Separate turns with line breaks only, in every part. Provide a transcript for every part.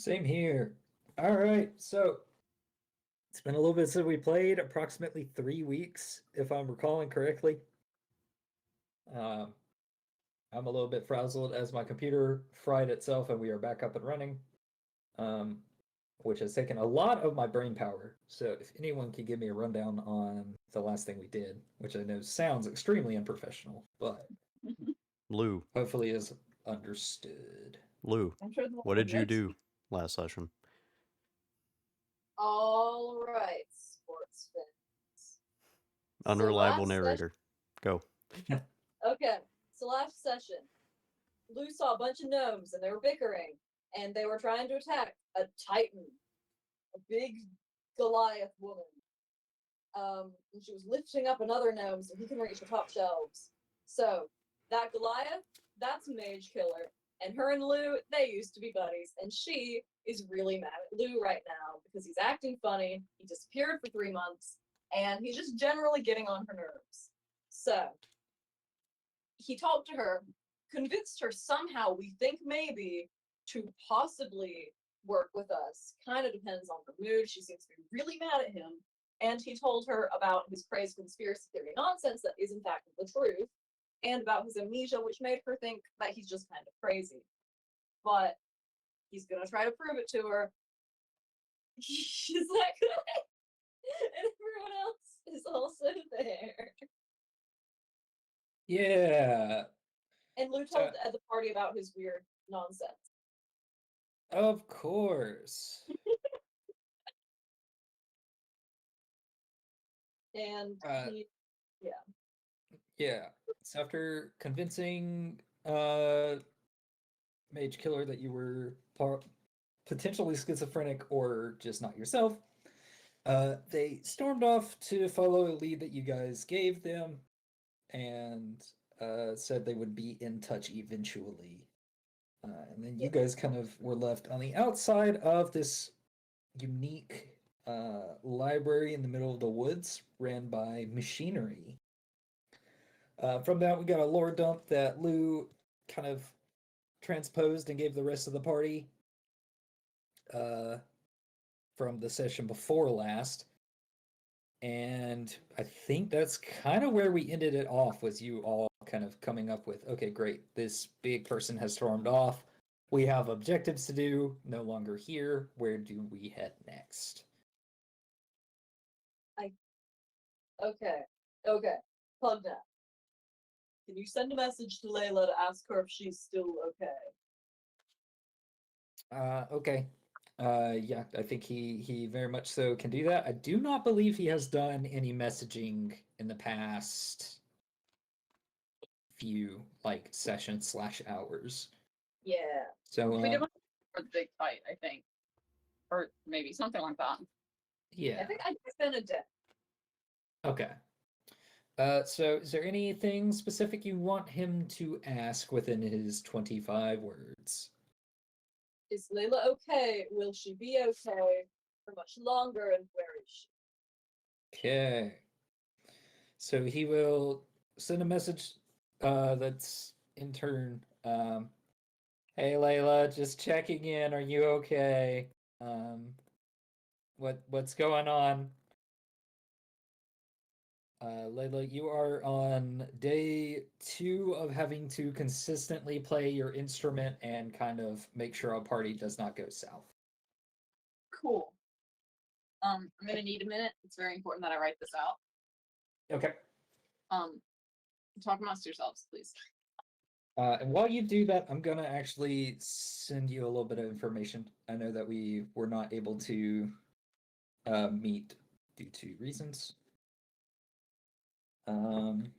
Same here. All right, so it's been a little bit since we played, approximately 3 weeks, if I'm recalling correctly. Um, I'm a little bit frazzled as my computer fried itself and we are back up and running, um, which has taken a lot of my brain power. So if anyone could give me a rundown on the last thing we did, which I know sounds extremely unprofessional, but
Lou,
hopefully is understood.
Lou,
I'm sure the
what
one
did you
next.
do last session?
All right, sports fans. So
Unreliable
last session,
narrator. Go.
okay. So last session, Lou saw a bunch of gnomes and they were bickering, and they were trying to attack a titan, a big Goliath woman. And she was lifting up another gnome so he can reach the top shelves. So that Goliath, that's Mage Killer, and her and Lou, they used to be buddies, and she is really mad at Lou right now because he's acting funny. He disappeared for 3 months, and he's just generally getting on her nerves. So he talked to her, convinced her somehow, we think maybe, to possibly work with us. Kind of depends on her mood. She seems to be really mad at him. And he told her about his crazy conspiracy theory nonsense that is, in fact, the truth, and about his amnesia, which made her think that he's just kind of crazy. But he's going to try to prove it to her. She's not good. And everyone else is also there.
Yeah,
And Lou
so
told at the party about his weird nonsense.
of course.
And
Uh,
yeah.
yeah. So after convincing Mage Killer that you were potentially schizophrenic or just not yourself, they stormed off to follow a lead that you guys gave them and said they would be in touch eventually. And then you guys kind of were left on the outside of this unique library in the middle of the woods ran by machinery. From that, we got a lore dump that Lou kind of transposed and gave the rest of the party uh, from the session before last. And I think that's kind of where we ended it off, was you all kind of coming up with, okay, great, this big person has stormed off. We have objectives to do, no longer here. Where do we head next?
Okay. Okay. Plug that. Can you send a message to Layla to ask her if she's still okay?
Okay. Yeah, I think he very much so can do that. I do not believe he has done any messaging in the past few like sessions slash hours.
Yeah.
So
We did one for the big fight, I think, or maybe something like that.
yeah.
I think it's been a day.
Okay. So is there anything specific you want him to ask within his 25 words?
Is Layla okay? Will she be okay for much longer? And where is she?
Okay. So he will send a message that's in turn hey Layla, just checking in. Are you okay? Um what's going on? Layla, you are on day 2 of having to consistently play your instrument and kind of make sure a party does not go south.
Cool. I'm gonna need a minute. It's very important that I write this out.
Okay.
Talk amongst yourselves, please.
And while you do that, I'm gonna actually send you a little bit of information. I know that we were not able to meet due to reasons. Um,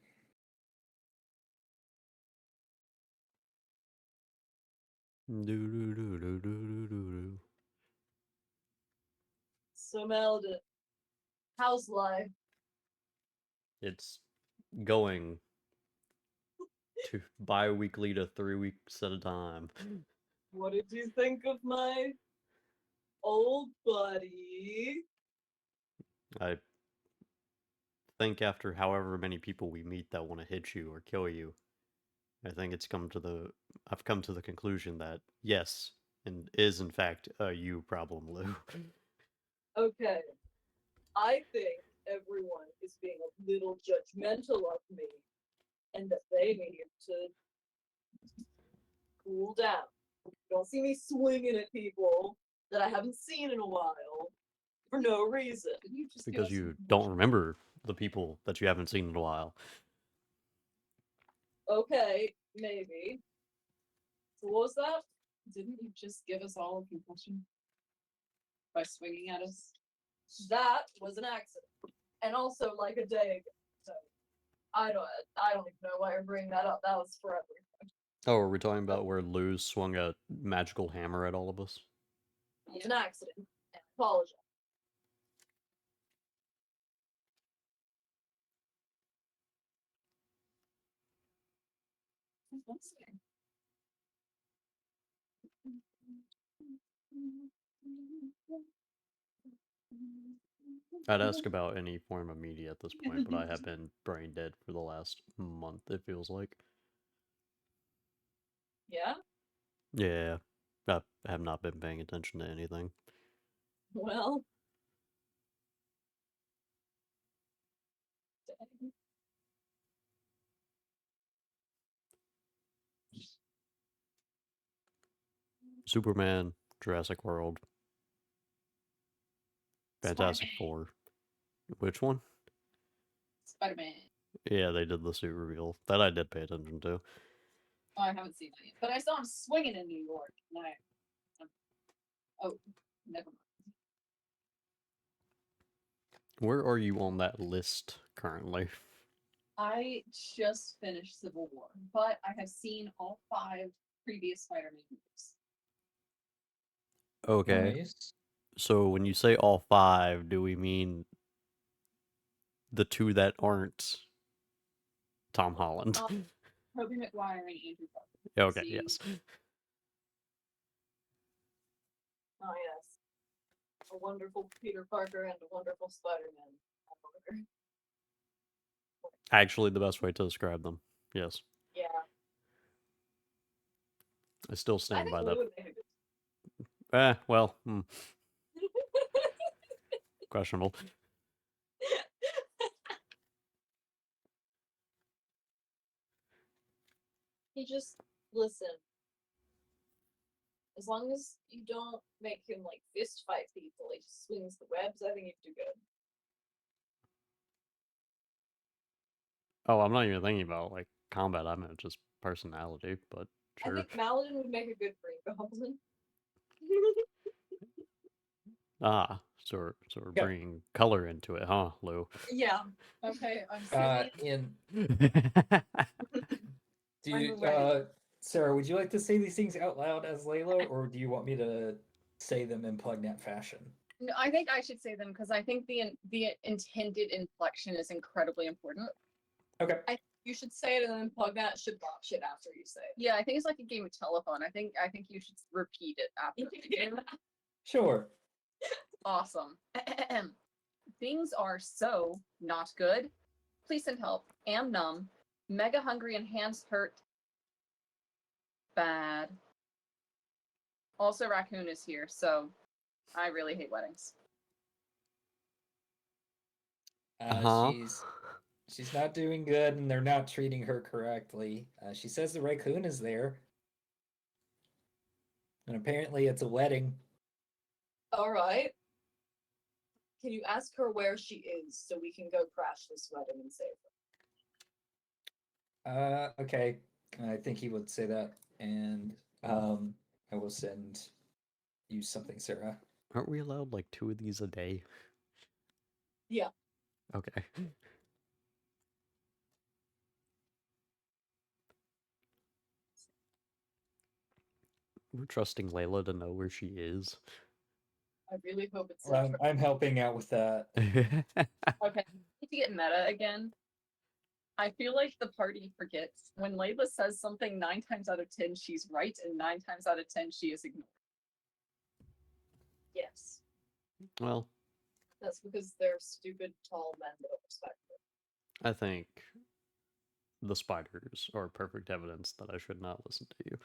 Do-do-do-do-do-do-do.
So Melda, how's life?
It's going to bi-weekly to 3 weeks at a time.
What did you think of my old buddy?
I think after however many people we meet that want to hit you or kill you, I think I've come to the conclusion that yes, and is in fact a you problem, Lou.
Okay. I think everyone is being a little judgmental of me and that they need to cool down. Don't see me swinging at people that I haven't seen in a while for no reason.
Could you just give
Because
us
you
some
don't remember the people that you haven't seen in a while.
Okay, maybe. So what was that?
Didn't you just give us all a concussion by swinging at us?
That was an accident. And also like a day ago. So I don't even know why I'm bringing that up. That was forever.
Oh, are we talking about where Lou swung a magical hammer at all of us?
It was an accident. And I apologize.
Let's see.
I'd ask about any form of media at this point, but I have been brain dead for the last month, it feels like.
Yeah?
Yeah, I have not been paying attention to anything.
Well. Dang.
Superman, Jurassic World, Fantastic
Spider-Man.
Four. Which one?
Spider-Man.
Yeah, they did the suit reveal. That I did pay attention to.
Oh, I haven't seen that yet, but I saw him swinging in New York. And oh, never mind.
Where are you on that list currently?
I just finished Civil War, but I have seen all 5 previous Spider-Man movies.
Okay.
Nice.
So when you say all 5, do we mean the 2 that aren't Tom Holland?
Tobey Maguire and Andrew Garfield.
Okay,
See?
yes.
Oh yes. A wonderful Peter Parker and a wonderful Spider-Man.
Actually, the best way to describe them. Yes.
Yeah.
I still
I
stand
think
by
Lou
that.
would make a good
Well, questionable.
He just listen. As long as you don't make him like fist fight people, he just swings the webs, I think he'd do good.
Oh, I'm not even thinking about like combat. I meant just personality, but
I
sure.
think Maladin would make a good Green Goblin.
Ah, sort of
Yeah.
bringing color into it, huh, Lou?
Yeah.
Okay, I'm sitting.
Do
I'm
you,
ready.
Sarah, would you like to say these things out loud as Layla, or do you want me to say them in Pugnat fashion?
No, I think I should say them because I think the intended inflection is incredibly important.
Okay.
You should say it and then plug that should botch it after you say it.
Yeah, I think it's like a game of telephone. I think you should repeat it after.
Sure.
Awesome. Things are so not good. Please send help. Am numb. Mega hungry and hands hurt. Bad. Also, Raccoon is here, so I really hate weddings.
Uh-huh.
She's not doing good, and they're not treating her correctly. She says the raccoon is there, and apparently it's a wedding.
All right. Can you ask her where she is so we can go crash this wedding and save her?
Okay. I think he would say that, and I will send you something, Sarah.
Aren't we allowed like 2 of these a day?
Yeah.
Okay. We're trusting Layla to know where she is.
I really hope it's
Well, I'm helping out with that.
Okay. To get meta again, I feel like the party forgets when Layla says something 9 times out of 10 she's right, and 9 times out of 10 she is ignored.
Yes.
Well,
That's because they're stupid tall men that don't respect her.
I think the spiders are perfect evidence that I should not listen to you.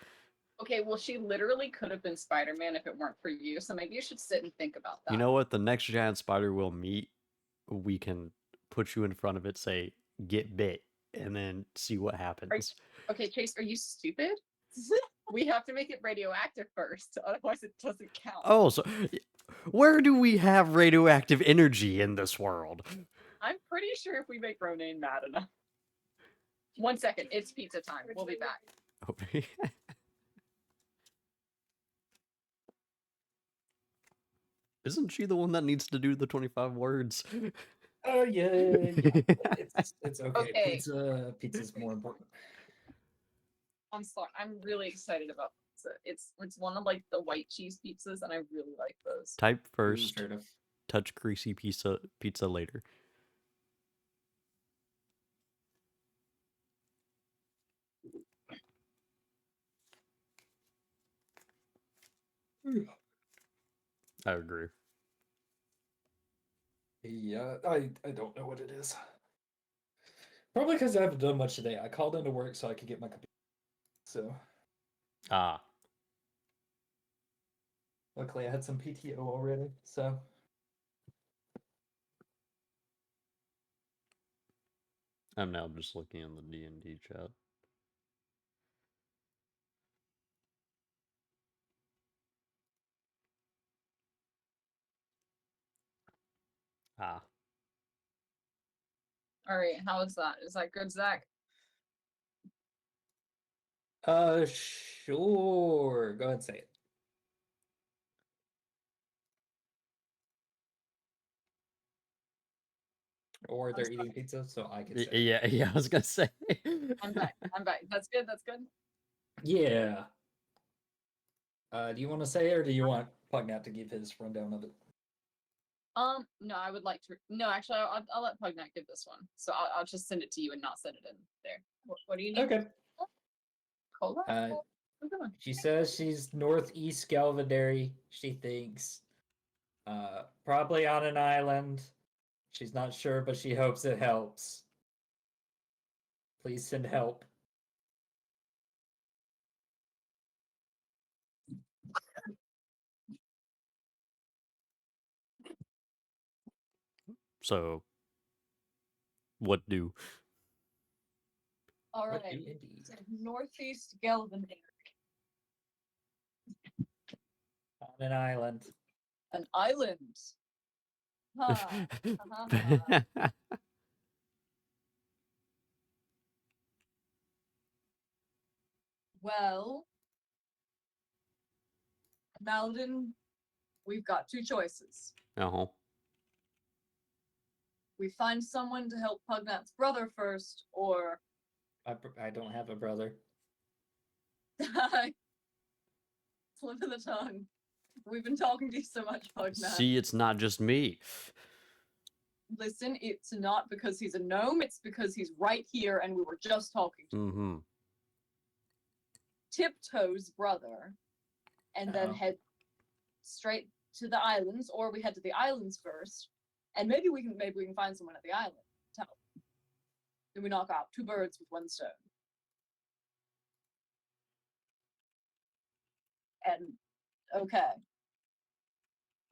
Okay, well, she literally could have been Spider-Man if it weren't for you. So maybe you should sit and think about that.
You know what? The next giant spider we'll meet, we can put you in front of it, say, get bit, and then see what happens.
Okay, Chase, are you stupid? We have to make it radioactive first, otherwise it doesn't count.
Oh, so where do we have radioactive energy in this world?
I'm pretty sure if we make Ronan mad enough. 1 second, it's pizza time. We'll be back.
Okay. Isn't she the one that needs to do the 25 words?
Oh yeah. It's okay.
Okay.
Pizza's more important.
I'm sorry. I'm really excited about pizza. It's one of like the white cheese pizzas, and I really like those.
Type
Ooh,
first,
fair enough.
touch greasy pizza later. I agree.
Yeah, I don't know what it is. Probably because I haven't done much today. I called into work so I could get my computer. So
Ah,
luckily I had some PTO already. So
I'm now just looking in the D&D chat. Ah,
All right, how is that? Is that good, Zach?
sure. Go ahead and say it. Or they're eating pizza, so I could say it.
yeah, I was gonna say.
I'm back. I'm back. That's good. That's good.
Yeah. Do you want to say it, or do you want Pugnat to give his rundown of it?
No, I would like to. No, actually, I'll let Pugnat give this one. So I'll just send it to you and not send it in there. What do you need?
Okay.
Cola?
Uh,
Good one.
She says she's northeast Galvadary, she thinks. Probably on an island. She's not sure, but she hopes it helps. Please send help.
So, what do?
All
What
right.
do indeed?
So Northeast Galvandary.
On an island.
An island. Huh. Well, Malden, we've got two choices.
Uh-huh.
We find someone to help Pugnat's brother first, or
I don't have a brother.
die. Slip of the tongue. We've been talking to you so much, Pugnat.
See, it's not just me.
Listen, it's not because he's a gnome, it's because he's right here and we were just talking to
Mm-hmm.
Tiptoe's brother, and then
Oh.
head straight to the islands, or we head to the islands first, and maybe we can find someone at the island to help. Then we knock out two birds with one stone. And okay.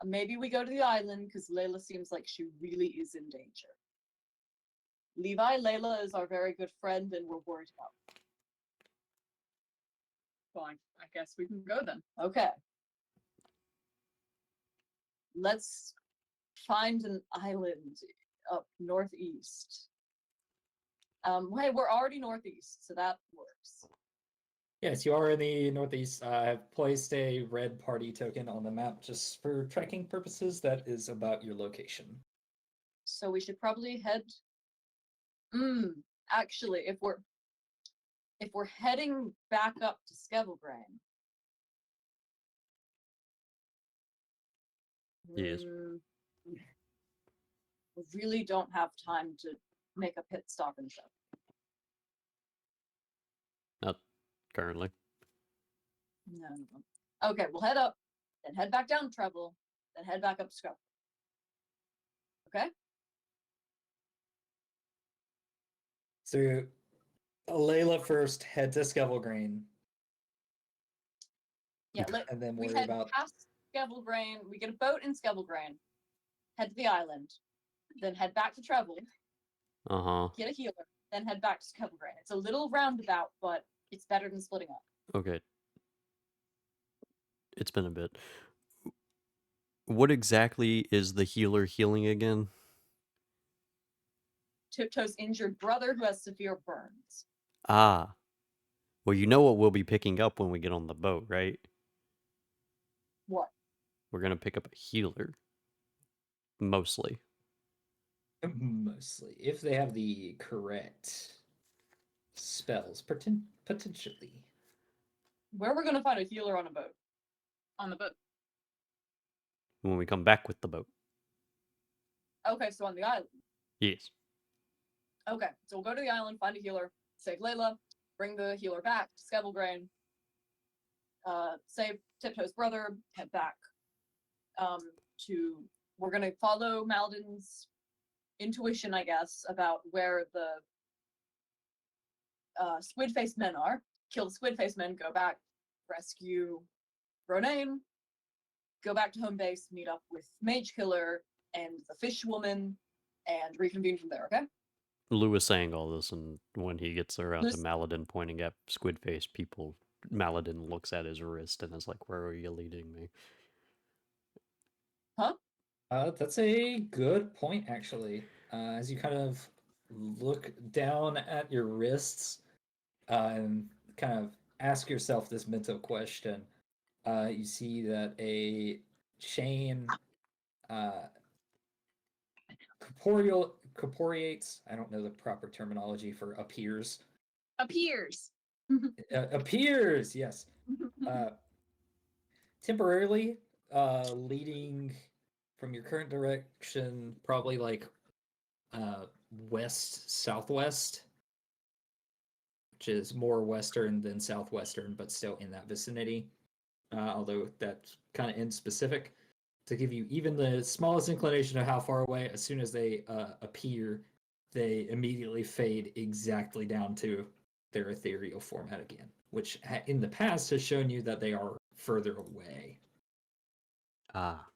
Maybe we go to the island because Layla seems like she really is in danger. Levi, Layla is our very good friend and we're worried about her. Fine, I guess we can go then. Okay. Let's find an island up northeast. Hey, we're already northeast, so that works.
Yes, you are in the northeast. I have placed a red party token on the map just for tracking purposes. That is about your location.
So we should probably head. Actually, if we're heading back up to Skevelbrain.
Yes.
We really don't have time to make a pit stop and stuff.
Not currently.
No. Okay, we'll head up, then head back down Treble, then head back up Skevelbrain. Okay?
So Layla first head to Skevelgrain.
Yeah,
and then
we
worry
head
about.
past Skevelgrain. We get a boat in Skevelgrain, head to the island, then head back to Treble,
Uh-huh.
get a healer, then head back to Skevelgrain. It's a little roundabout, but it's better than splitting up.
Okay. It's been a bit. What exactly is the healer healing again?
Tiptoe's injured brother who has severe burns.
Ah. Well, you know what we'll be picking up when we get on the boat, right?
What?
We're gonna pick up a healer. Mostly.
Mostly, if they have the correct spells, potentially.
Where we're gonna find a healer on a boat?
On the boat.
When we come back with the boat.
Okay, so on the island.
Yes.
Okay, so we'll go to the island, find a healer, save Layla, bring the healer back to Skevelgrain, save Tiptoe's brother, head back. We're gonna follow Maladin's intuition, I guess, about where the squid-faced men are. Kill the squid-faced men, go back, rescue Ronaine, go back to home base, meet up with Mage Killer and the Fish Woman, and reconvene from there, okay?
Lou is saying all this, and when he gets around to
This-
Maladin pointing at squid face people, Maladin looks at his wrist and is like, "Where are you leading me?"
That's a good point, actually. As you kind of look down at your wrists and kind of ask yourself this mental question, you see that a chain corporeates. I don't know the proper terminology for appears.
Appears.
Appears, yes. Temporarily, leading from your current direction, probably like west southwest, which is more western than southwestern, but still in that vicinity. Although that's kind of inspecific. To give you even the smallest inclination of how far away, as soon as they appear, they immediately fade exactly down to their ethereal format again, which in the past has shown you that they are further away.
Ah.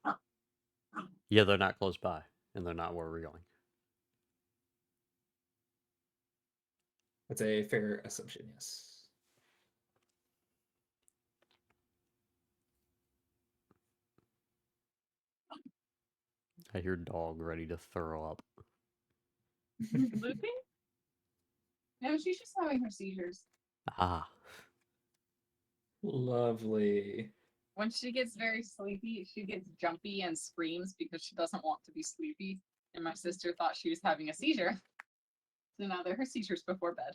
Yeah, they're not close by, and they're not where we're going.
That's a fair assumption, yes.
I hear dog ready to throw up.
Lucy? No, she's just having her seizures.
Ah.
Lovely.
When she gets very sleepy, she gets jumpy and screams because she doesn't want to be sleepy. And my sister thought she was having a seizure. So now they're her seizures before bed.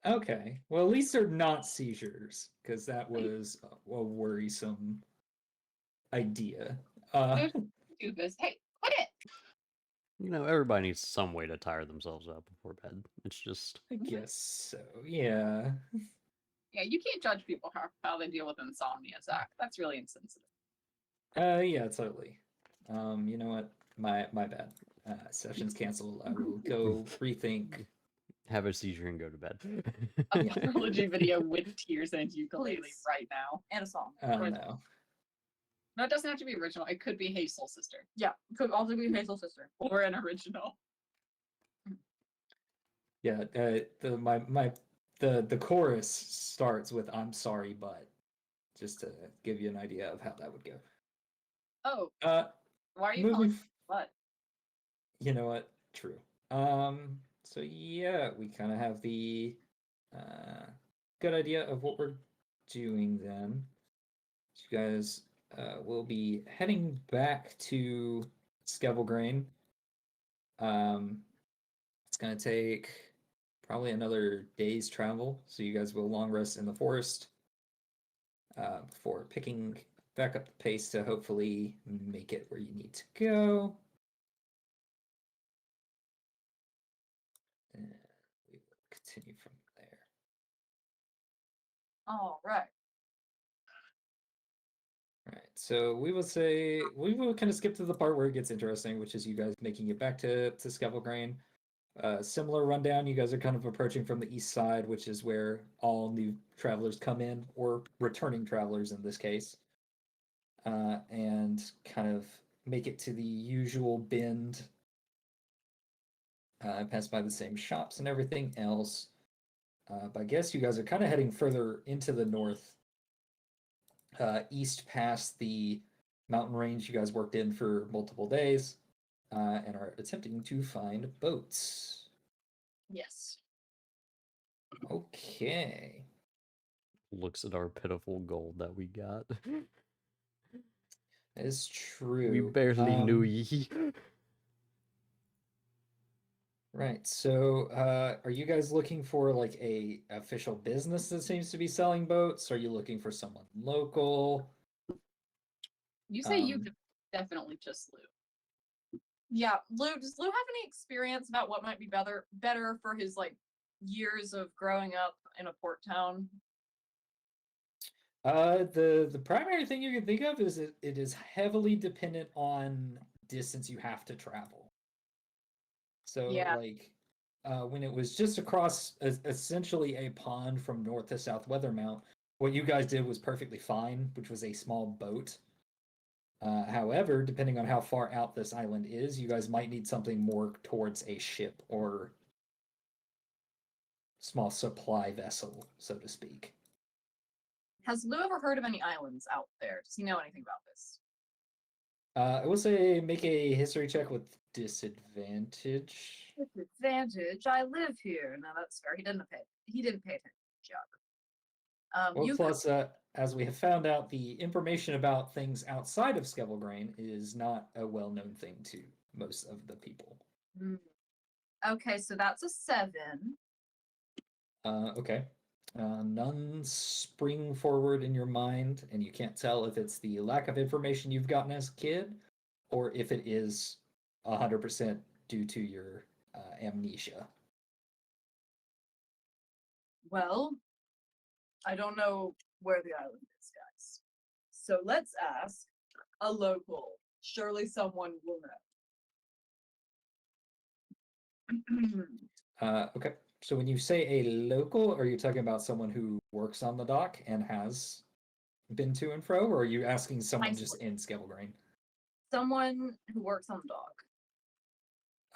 Okay. Well, at least they're not seizures, because that was a worrisome idea.
Do this. Hey, quit it!
You know, everybody needs some way to tire themselves out before bed. It's just...
I guess so, yeah.
Yeah, you can't judge people how they deal with insomnia, Zach. That's really insensitive.
Yeah, totally. You know what? My bad. Session's canceled. I will go rethink.
have a seizure and go to bed.
A trilogy video with tears and ukulele
Please.
right now.
And a song.
I don't know.
No, it doesn't have to be original. It could be Hey Soul Sister.
Yeah, could also be Hazel Sister.
Or an original.
Yeah, the chorus starts with "I'm sorry, but," just to give you an idea of how that would go.
Oh,
Uh,
why are you
moving.
calling what?
You know what? True. So yeah, we kind of have the good idea of what we're doing then. You guys will be heading back to Skevelgrain. It's gonna take probably another day's travel, so you guys will long rest in the forest before picking back up the pace to hopefully make it where you need to go. And we will continue from there.
All right.
Right. So we will kind of skip to the part where it gets interesting, which is you guys making it back to Skevelgrain. Similar rundown. You guys are kind of approaching from the east side, which is where all new travelers come in, or returning travelers in this case, and kind of make it to the usual bend. Pass by the same shops and everything else. But I guess you guys are kind of heading further into the north, east past the mountain range you guys worked in for multiple days, and are attempting to find boats.
Yes.
Okay.
Looks at our pitiful gold that we got.
That is true.
We barely knew
Um,
ye.
Right. So, are you guys looking for like a official business that seems to be selling boats? Are you looking for someone local?
You say you
Um,
could definitely just Lou.
Yeah, Lou, does Lou have any experience about what might be better for his like years of growing up in a port town?
the primary thing you can think of is it is heavily dependent on distance you have to travel. So,
Yeah.
like, when it was just across essentially a pond from north to south Weathermount, what you guys did was perfectly fine, which was a small boat. However, depending on how far out this island is, you guys might need something more towards a ship or small supply vessel, so to speak.
Has Lou ever heard of any islands out there? Does he know anything about this?
I will say make a history check with disadvantage.
Disadvantage. I live here. No, that's fair. He didn't pay attention to geography.
Well,
You
plus, as we have found out, the information about things outside of Skevelgrain is not a well-known thing to most of the people.
could. Okay, so that's a 7.
Okay. None spring forward in your mind, and you can't tell if it's the lack of information you've gotten as a kid, or if it is 100% due to your amnesia.
Well, I don't know where the island is, guys. So let's ask a local. Surely someone will know.
Okay. So when you say a local, are you talking about someone who works on the dock and has been to and fro, or are you asking someone just in Skevelgrain?
Someone who works on the dock.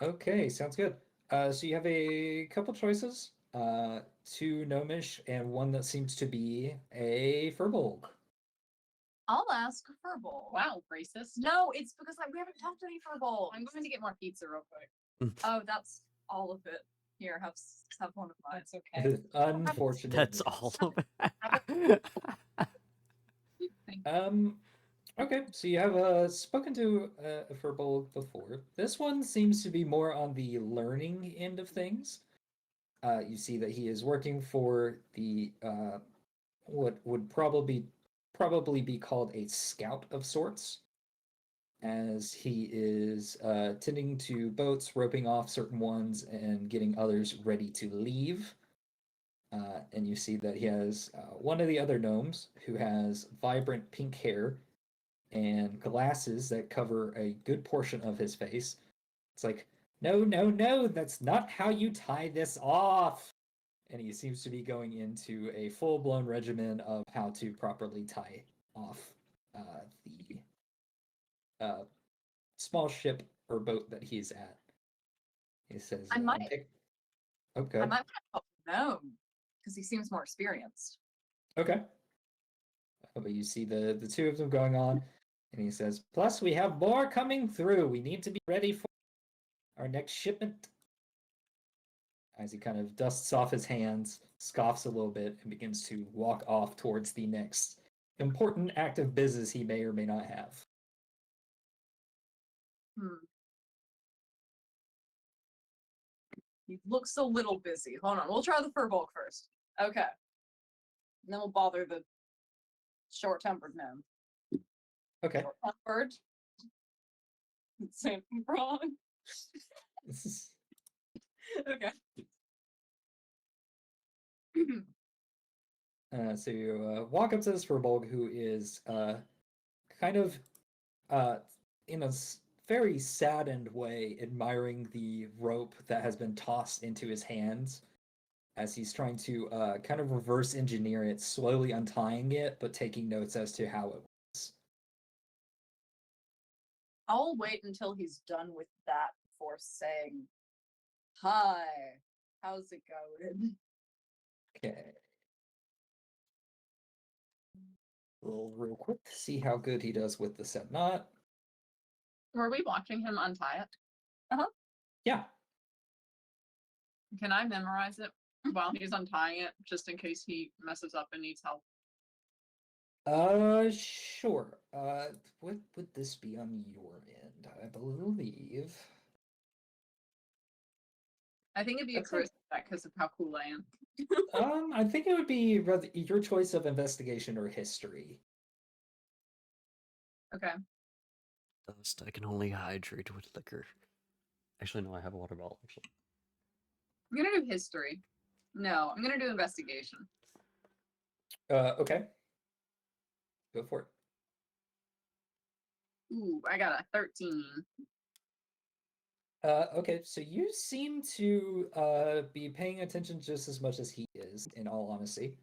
Okay, sounds good. So you have a couple choices. 2 gnomish and one that seems to be a furbolg.
I'll ask Furball.
Wow, racist.
No, it's because we haven't talked to any Furball.
I'm going to get more pizza real quick.
Oh, that's all of it. Here, have one of mine.
That's okay.
Unfortunate.
That's
news.
all of it.
Thank
Okay, so you have spoken to a furbolg before. This one seems to be more on the learning end of things. You see that he is working for the what would probably be called a scout of sorts, as he is tending to boats, roping off certain ones, and getting others ready to leave. And you see that he has one of the other gnomes who has vibrant pink hair and glasses that cover a good portion of his face. It's like, no, no, no, that's not how you tie this off. And he seems to be going into a full-blown regimen of how to properly tie off the small ship or boat that he's at. He says,
I might-
Okay.
I might want to help Gnome because he seems more experienced.
Okay. But you see the 2 of them going on, and he says, plus we have more coming through. We need to be ready for our next shipment. As he kind of dusts off his hands, scoffs a little bit, and begins to walk off towards the next important act of business he may or may not have.
He looks a little busy. Hold on, we'll try the Furball first. Okay. And then we'll bother the short-tempered gnome.
Okay.
Short-tempered? Saying wrong. Okay.
So you walk up to this Furbolg, who is kind of in a very saddened way, admiring the rope that has been tossed into his hands as he's trying to kind of reverse engineer it, slowly untying it, but taking notes as to how it works.
I'll wait until he's done with that before saying, "Hi, how's it going?"
Okay. Roll real quick, see how good he does with the set knot.
Were we watching him untie it?
Yeah.
Can I memorize it while he's untying it, just in case he messes up and needs help?
Sure. What would this be on your end? I believe.
I think it'd be a
That's it.
charisma check because of how cool I am.
I think it would be rather your choice of investigation or history.
Okay.
Dust I can only hydrate with liquor. Actually, no, I have a water bottle, actually.
I'm gonna do history. No, I'm gonna do investigation.
Okay. Go for it.
Ooh, I got a 13.
Okay, so you seem to be paying attention just as much as he is, in all honesty.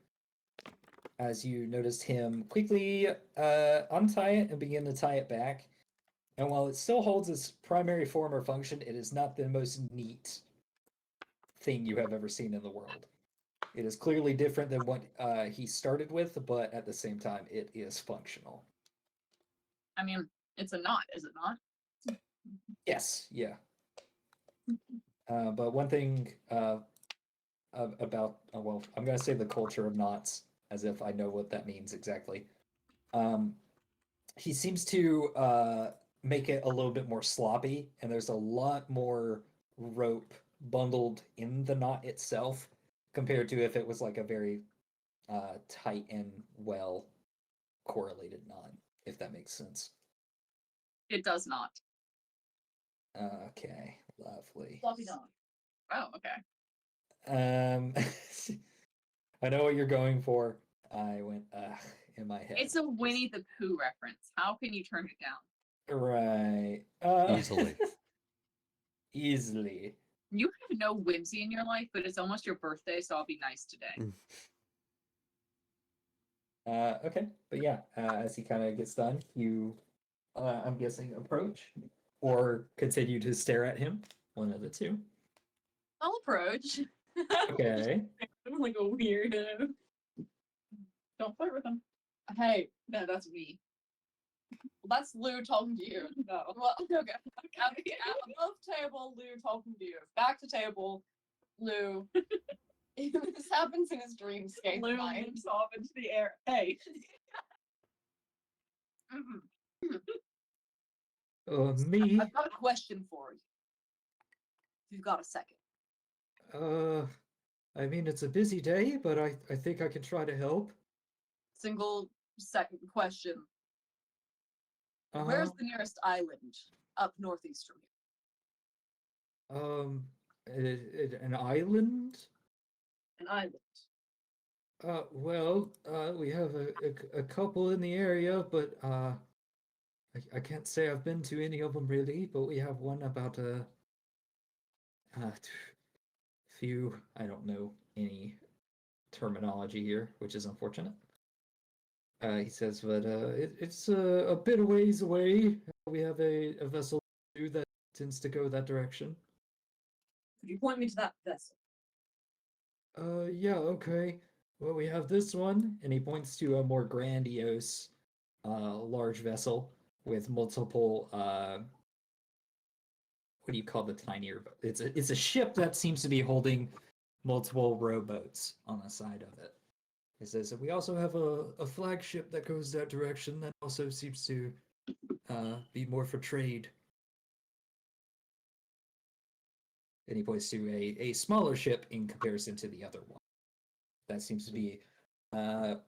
As you noticed him quickly untie it and begin to tie it back. And while it still holds its primary form or function, it is not the most neat thing you have ever seen in the world. It is clearly different than what he started with, but at the same time, it is functional.
I mean, it's a knot, is it not?
Yes, yeah. But one thing about, well, I'm going to say the culture of knots, as if I know what that means exactly. He seems to make it a little bit more sloppy, and there's a lot more rope bundled in the knot itself compared to if it was like a very tight and well correlated knot, if that makes sense.
It does not.
Okay, lovely.
Floppy dog.
Oh, okay.
I know what you're going for. I went in my head.
It's a Winnie the Pooh reference. How can you turn it down?
Right.
Easily.
Easily.
You have no whimsy in your life, but it's almost your birthday, so I'll be nice today.
Okay, but yeah, as he kind of gets done, you, I'm guessing, approach or continue to stare at him. One of the two.
I'll approach.
Okay.
I'm like a weirdo. Don't flirt with him. Hey, no, that's me.
Well, that's Lou talking to you.
No.
Well, okay. Above table, Lou talking to you. Back to table, Lou. This happens in his dreamscape
Lou
mind.
moves off into the air. Hey.
Me?
I've got a question for you. If you've got a second.
I mean, it's a busy day, but I think I can try to help.
Single second question.
Uh-huh.
Where's the nearest island up northeast from here?
An island?
An island.
Well, we have a couple in the area, but I can't say I've been to any of them really, but we have one about a few, I don't know any terminology here, which is unfortunate. He says, but it's a bit of ways away. We have a vessel that tends to go that direction.
Could you point me to that vessel?
Yeah, okay. Well, we have this one, and he points to a more grandiose, large vessel with multiple, what do you call the tinier? It's a ship that seems to be holding multiple rowboats on the side of it. He says that we also have a flagship that goes that direction that also seems to be more for trade. And he points to a smaller ship in comparison to the other one. That seems to be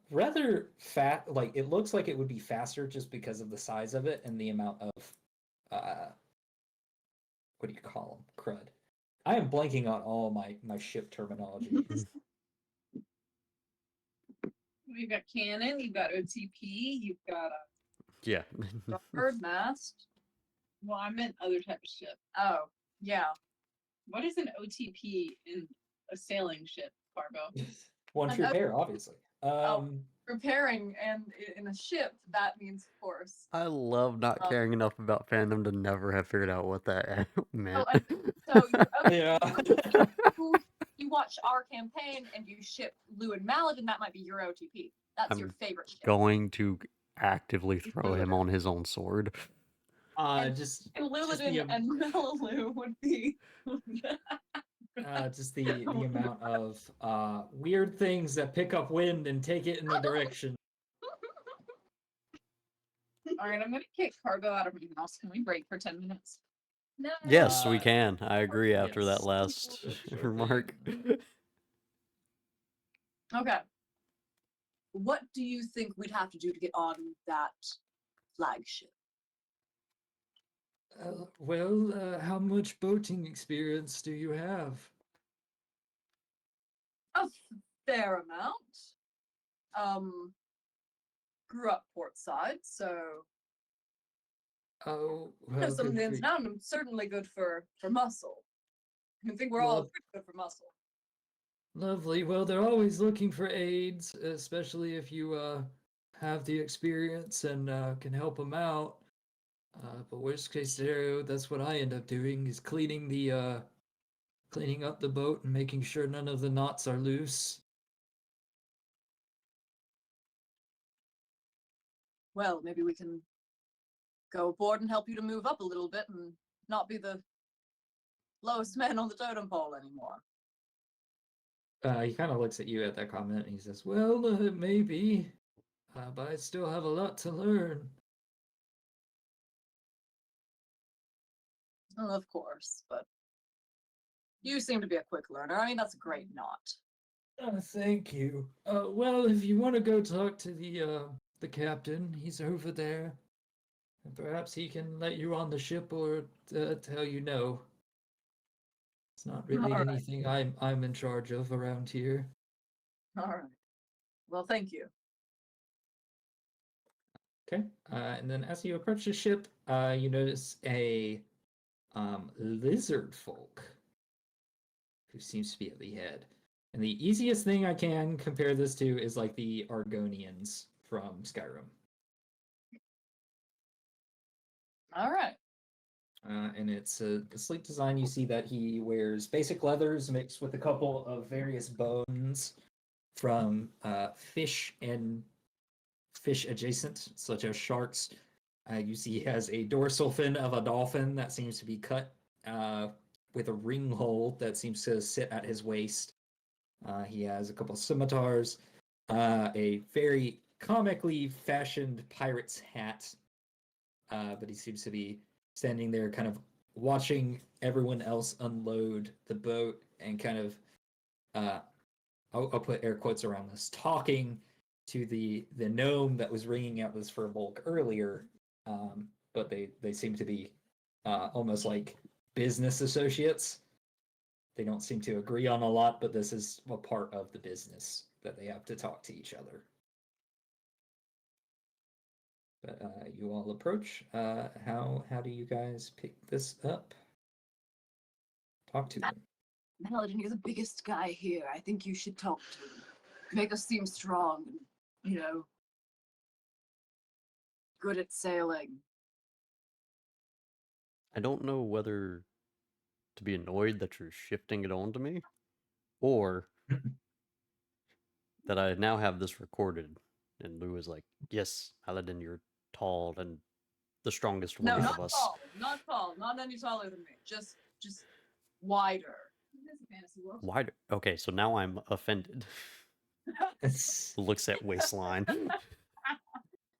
rather fat. Like, it looks like it would be faster just because of the size of it and the amount of what do you call them? Crud. I am blanking on all my ship terminology.
You've got cannon, you've got OTP, you've got
Yeah.
a bird mast. Well, I meant other type of ship.
Oh, yeah.
What is an OTP in a sailing ship, Carbo?
One
An
true
O-
pair, obviously.
Repairing and in a ship, that means force.
I love not
Um,
caring enough about fandom to never have figured out what that meant.
and so
Yeah.
you watch our campaign and you ship Lou and Maladin, that might be your OTP. That's your
I'm
favorite ship.
Going to actively
He's
throw him
Lulladin.
on his own sword.
And-
Just
And
just the,
Lulladin and Melaloo would be.
just the amount of weird things that pick up wind and take it in a direction.
All right, I'm gonna kick Carbo out of my house. Can we break for 10 minutes?
No.
Yes, we
Uh,
can. I agree after that
yes.
last
Sure
remark.
Okay. What do you think we'd have to do to get on that flagship?
How much boating experience do you have?
A fair amount. Grew up portside, so
Oh,
know
well,
some of
good
the
for
ins and outs. I'm certainly good for muscle. I think we're all
Love-
pretty good for muscle.
Lovely. Well, they're always looking for aides, especially if you have the experience and can help them out. But worst case scenario, that's what I end up doing is cleaning up the boat and making sure none of the knots are loose.
Well, maybe we can go aboard and help you to move up a little bit and not be the lowest man on the totem pole anymore.
He kind of looks at you at that comment and he says, "Well, maybe, but I still have a lot to learn."
Well, of course, but you seem to be a quick learner. I mean, that's a great knot.
Thank you. Well, if you want to go talk to the captain, he's over there. And perhaps he can let you on the ship or tell you no. It's not really
All right.
anything I'm in charge of around here.
All right. Well, thank you.
Okay. And then as you approach the ship, you notice a lizard folk who seems to be at the head. And the easiest thing I can compare this to is like the Argonians from Skyrim.
All right.
And it's a sleek design. You see that he wears basic leathers mixed with a couple of various bones from fish and fish adjacent, such as sharks. You see he has a dorsal fin of a dolphin that seems to be cut with a ring hole that seems to sit at his waist. He has a couple scimitars, a very comically fashioned pirate's hat, but he seems to be standing there kind of watching everyone else unload the boat and kind of I'll put air quotes around this, talking to the gnome that was ringing out this for bulk earlier, but they seem to be almost like business associates. They don't seem to agree on a lot, but this is a part of the business that they have to talk to each other. But you all approach. How do you guys pick this up? Talk to them.
Paladin, you're the biggest guy here. I think you should talk to him. Make us seem strong and, good at sailing.
I don't know whether to be annoyed that you're shifting it onto me, or that I now have this recorded. And Lou is like, "Yes, Paladin, you're tall and the strongest one
No,
of
not
us."
tall, not any taller than me. Just wider.
It is a fantasy world.
Why? Okay, so now I'm offended. Looks at waistline.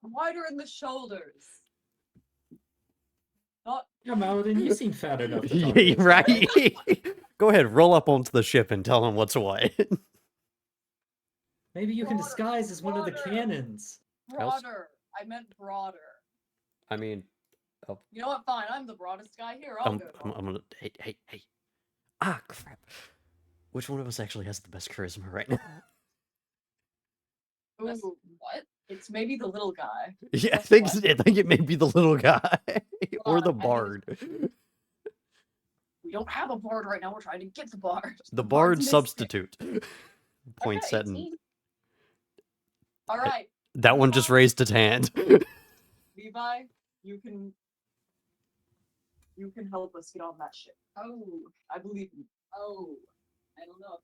Wider in the shoulders. Not
Yeah, Maladin, you seem fat enough to talk
Yeah,
to this
right.
guy.
Go ahead, roll up onto the ship and tell him what's what.
Maybe you can
Broader,
disguise as one of the
broader.
cannons.
broader. I meant broader.
I mean,
You know what? Fine. I'm the broadest guy here. I'll go.
I'm gonna. Hey. Ah, crap. Which one of us actually has the best charisma right now?
Best
Ooh,
what?
It's maybe the little guy.
Yeah, I
That's
think
why.
I think it may be the little guy or
on,
the
I think
bard.
We don't have a bard right now. We're trying to get the bard.
The
bard's
bard
missing.
substitute. Point
Okay,
setting.
18. All right,
That one just
Levi?
raised its hand.
Levi, you can help us get on that ship.
Oh,
I believe in you.
oh, I don't know.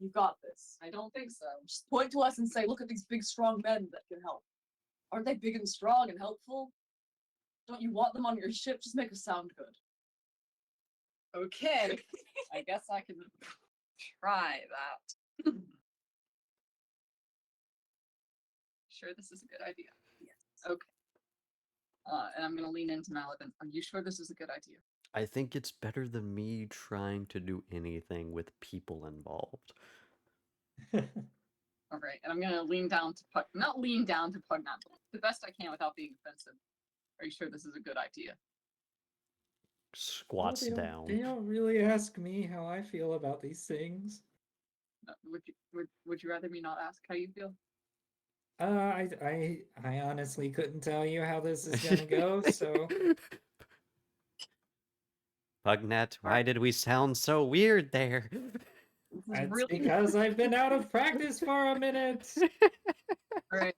You got this.
I don't think so.
Just point to us and say, "Look at these big, strong men that can help." Aren't they big and strong and helpful? Don't you want them on your ship? Just make us sound good.
Okay, I guess I can try that. Sure, this is a good idea.
Yes.
Okay. And I'm gonna lean into Maladin. Are you sure this is a good idea?
I think it's better than me trying to do anything with people involved.
All right, and I'm gonna lean down to not lean down to Pugnat, but the best I can without being offensive. Are you sure this is a good idea?
Squats
Well,
down.
They don't really ask me how I feel about these things.
Would you rather me not ask how you feel?
I honestly couldn't tell you how this is gonna go, so
Pugnat, why did we sound so weird there?
This is
it's
really
because I've been out of practice for a minute.
all right.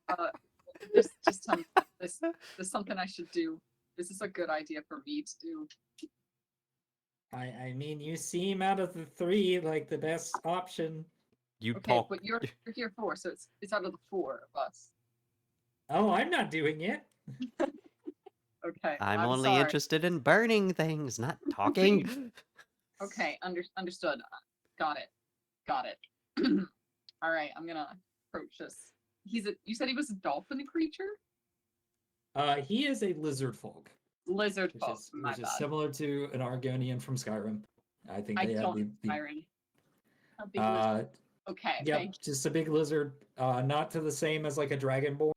Just tell me this is something I should do. Is this a good idea for me to do?
I mean, you seem out of the three like the best option.
You
Okay,
talk.
but you're here for, so it's out of the four of us.
Oh, I'm not doing it.
Okay.
I'm only
sorry.
interested in burning things, not talking.
Okay, understood. Got it. All right, I'm gonna approach this. You said he was a dolphin creature?
He is a lizard folk,
Lizard
which
folk.
is
My
which is
bad.
similar to an Argonian from Skyrim. I think
I
they have
don't
the
Siren. A big lizard. Okay.
yep,
Thank
just a big lizard. Not to the same as like a dragonborn,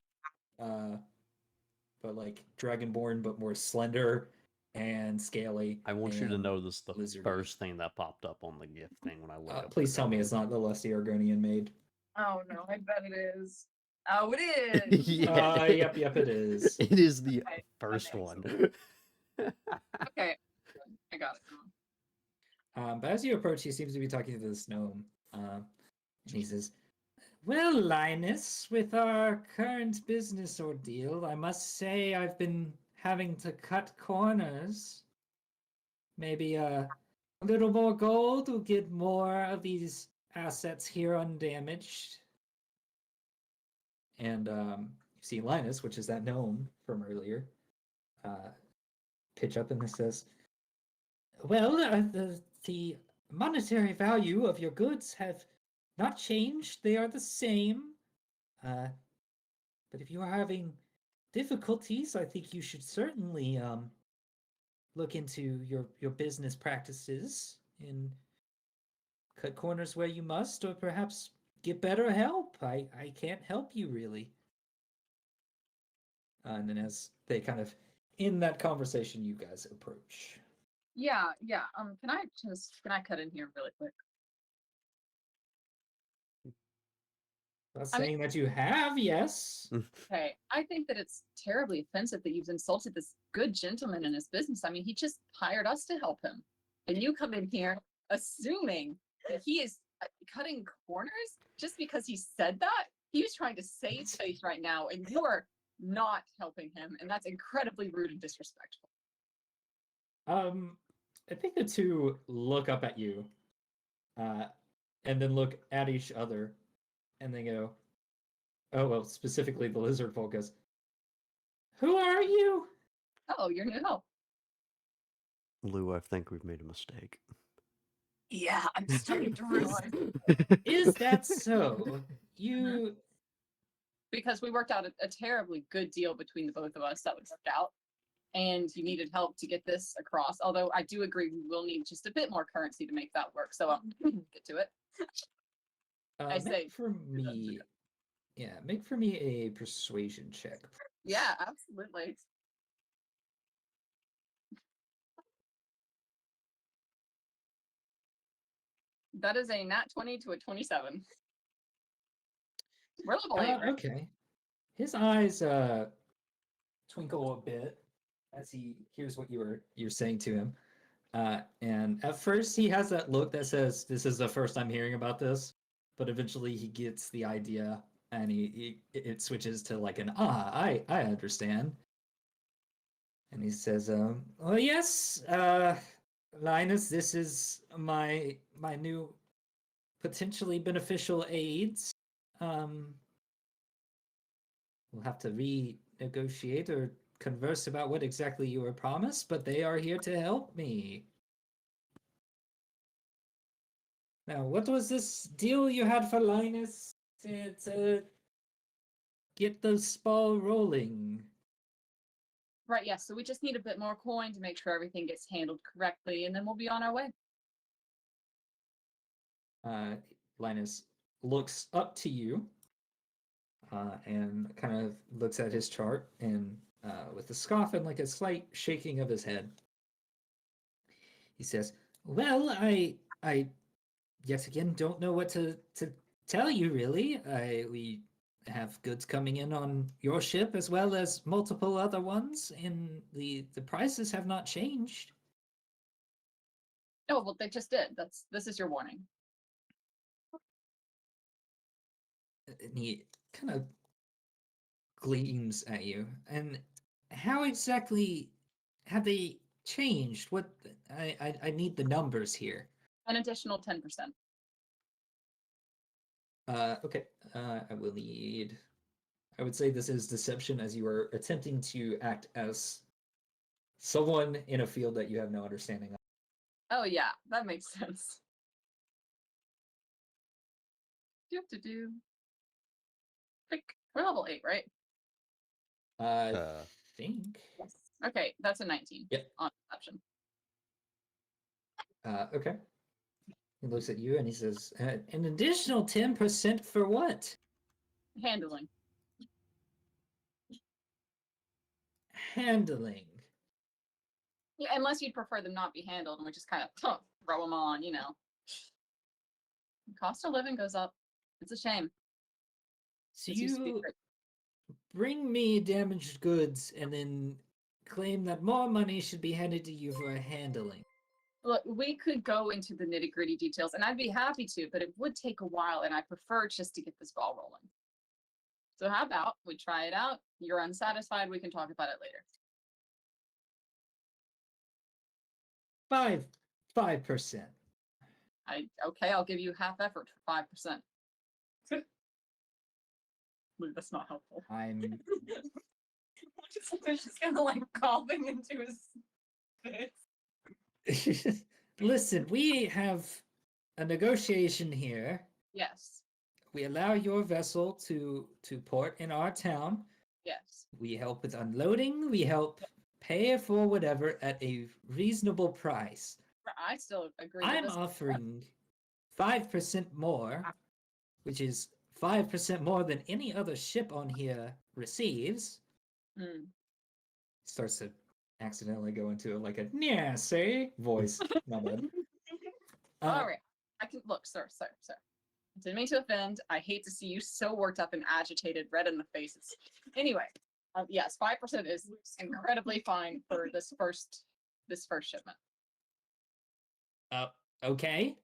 but like dragonborn, but more slender and scaly.
I want you to
and
notice the
lizardy.
first thing that popped up on the gift thing when I look up.
Please tell me it's not the lusty Argonian maid.
Oh no, I bet it is. Oh, it is.
Yeah.
Yep, it is.
It is the
Okay, that
first
makes
one.
Okay, I got it.
But as you approach, he seems to be talking to this gnome. And he says, "Well, Linus, with our current business ordeal, I must say I've been having to cut corners. Maybe a little more gold will get more of these assets here undamaged." And you see Linus, which is that gnome from earlier, pitch up and this says, "Well, the monetary value of your goods have not changed. They are the same. But if you are having difficulties, I think you should certainly look into your business practices and cut corners where you must, or perhaps get better help. I can't help you really." And then as they kind of in that conversation, you guys approach.
Yeah. Can I cut in here really quick?
Not
I mean-
saying that you have, yes.
Okay, I think that it's terribly offensive that you've insulted this good gentleman in his business. I mean, he just hired us to help him, and you come in here assuming that he is cutting corners just because he said that. He was trying to save face right now, and you are not helping him, and that's incredibly rude and disrespectful.
I think the two look up at you, and then look at each other, and they go, oh, well, specifically the lizard folk goes, "Who are you?"
Oh, you're new help.
Lou, I think we've made a mistake.
Yeah, I'm starting to realize.
Is that so? You
Because we worked out a terribly good deal between the both of us that was worked out. And you needed help to get this across. Although I do agree we will need just a bit more currency to make that work. So get to it. I say-
make for me. Yeah, make for me a persuasion check.
Yeah, absolutely. That is a nat 20 to a 27. We're level 8, right?
Okay. his eyes twinkle a bit as he hears what you're saying to him. And at first, he has that look that says, "This is the first I'm hearing about this," but eventually he gets the idea, and it switches to like an I understand, and he says, "Oh yes, Linus, this is my new potentially beneficial aids. Um, we'll have to renegotiate or converse about what exactly you were promised, but they are here to help me." Now, what was this deal you had for Linus to get the ball rolling?
Right, yes. So we just need a bit more coin to make sure everything gets handled correctly, and then we'll be on our way.
Linus looks up to you and kind of looks at his chart, and with a scoff and like a slight shaking of his head, he says, "Well, I yet again don't know what to tell you really. We have goods coming in on your ship as well as multiple other ones, and the prices have not changed."
Oh, well, they just did. This is your warning.
And he kind of gleams at you. "And how exactly have they changed? What I need the numbers here."
An additional 10%.
Okay. I will need. I would say this is deception, as you are attempting to act as someone in a field that you have no understanding of.
Oh yeah, that makes sense. Do. We're level 8, right?
I
Uh.
think.
Yes. Okay, that's a 19.
Yep.
On option.
Okay. He looks at you and he says, "An additional 10% for what?"
Handling.
"Handling."
Yeah, unless you'd prefer them not be handled and we just kind of throw them on, you know. Cost of living goes up. It's a shame.
So
This used to be
you
great.
bring me damaged goods and then claim that more money should be handed to you for handling.
Look, we could go into the nitty gritty details, and I'd be happy to, but it would take a while, and I prefer just to get this ball rolling. So how about we try it out? You're unsatisfied, we can talk about it later.
5%.
Okay, I'll give you half effort for 5%. Luke, that's not helpful.
I'm
They're just kind of like coughing into his face.
Listen, we have a negotiation here.
Yes,
We allow your vessel to port in our town.
yes.
We help with unloading. We help pay for whatever at a reasonable price.
I still agree with
I'm
this.
offering 5% more, which is 5% more than any other ship on here receives.
Mm.
Starts to accidentally go into like a "yeah, say" voice. My bad.
All right. I can look, sir. Didn't mean to offend. I hate to see you so worked up and agitated, red in the faces. Anyway, yes, 5% is incredibly fine for this first shipment.
Okay,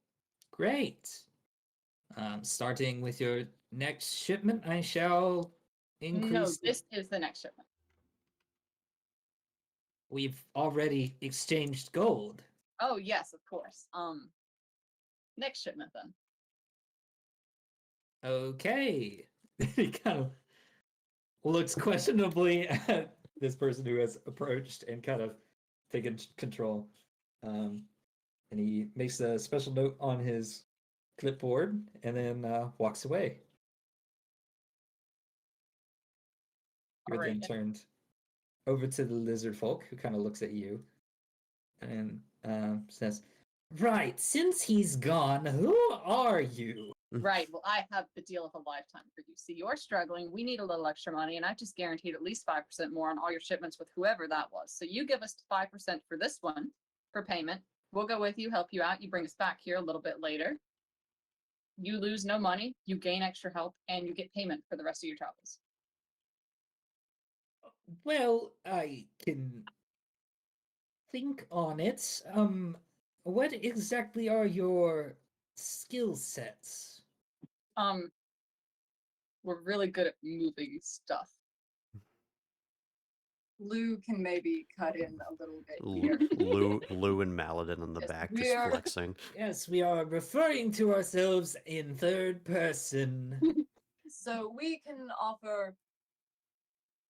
great. Starting with your next shipment, I shall increase.
No, this is the next shipment.
We've already exchanged gold.
Oh yes, of course. Next shipment then.
Okay. He kind of looks questionably at this person who has approached and kind of taken control. And he makes a special note on his clipboard and then walks away. You're then
Alright.
turned over to the lizard folk, who kind of looks at you and says, "Right, since he's gone, who are you?"
Right. Well, I have the deal of a lifetime for you. See, you're struggling. We need a little extra money, and I've just guaranteed at least 5% more on all your shipments with whoever that was. So you give us 5% for this one for payment. We'll go with you, help you out. You bring us back here a little bit later. You lose no money, you gain extra help, and you get payment for the rest of your travels.
Well, I can think on it. What exactly are your skill sets?
Um, we're really good at moving stuff.
Lou can maybe cut in a little bit
Lu-
here.
Lou and Maladin in the
Yes,
back just
we're-
flexing.
Yes, we are referring to ourselves in third person.
So we can offer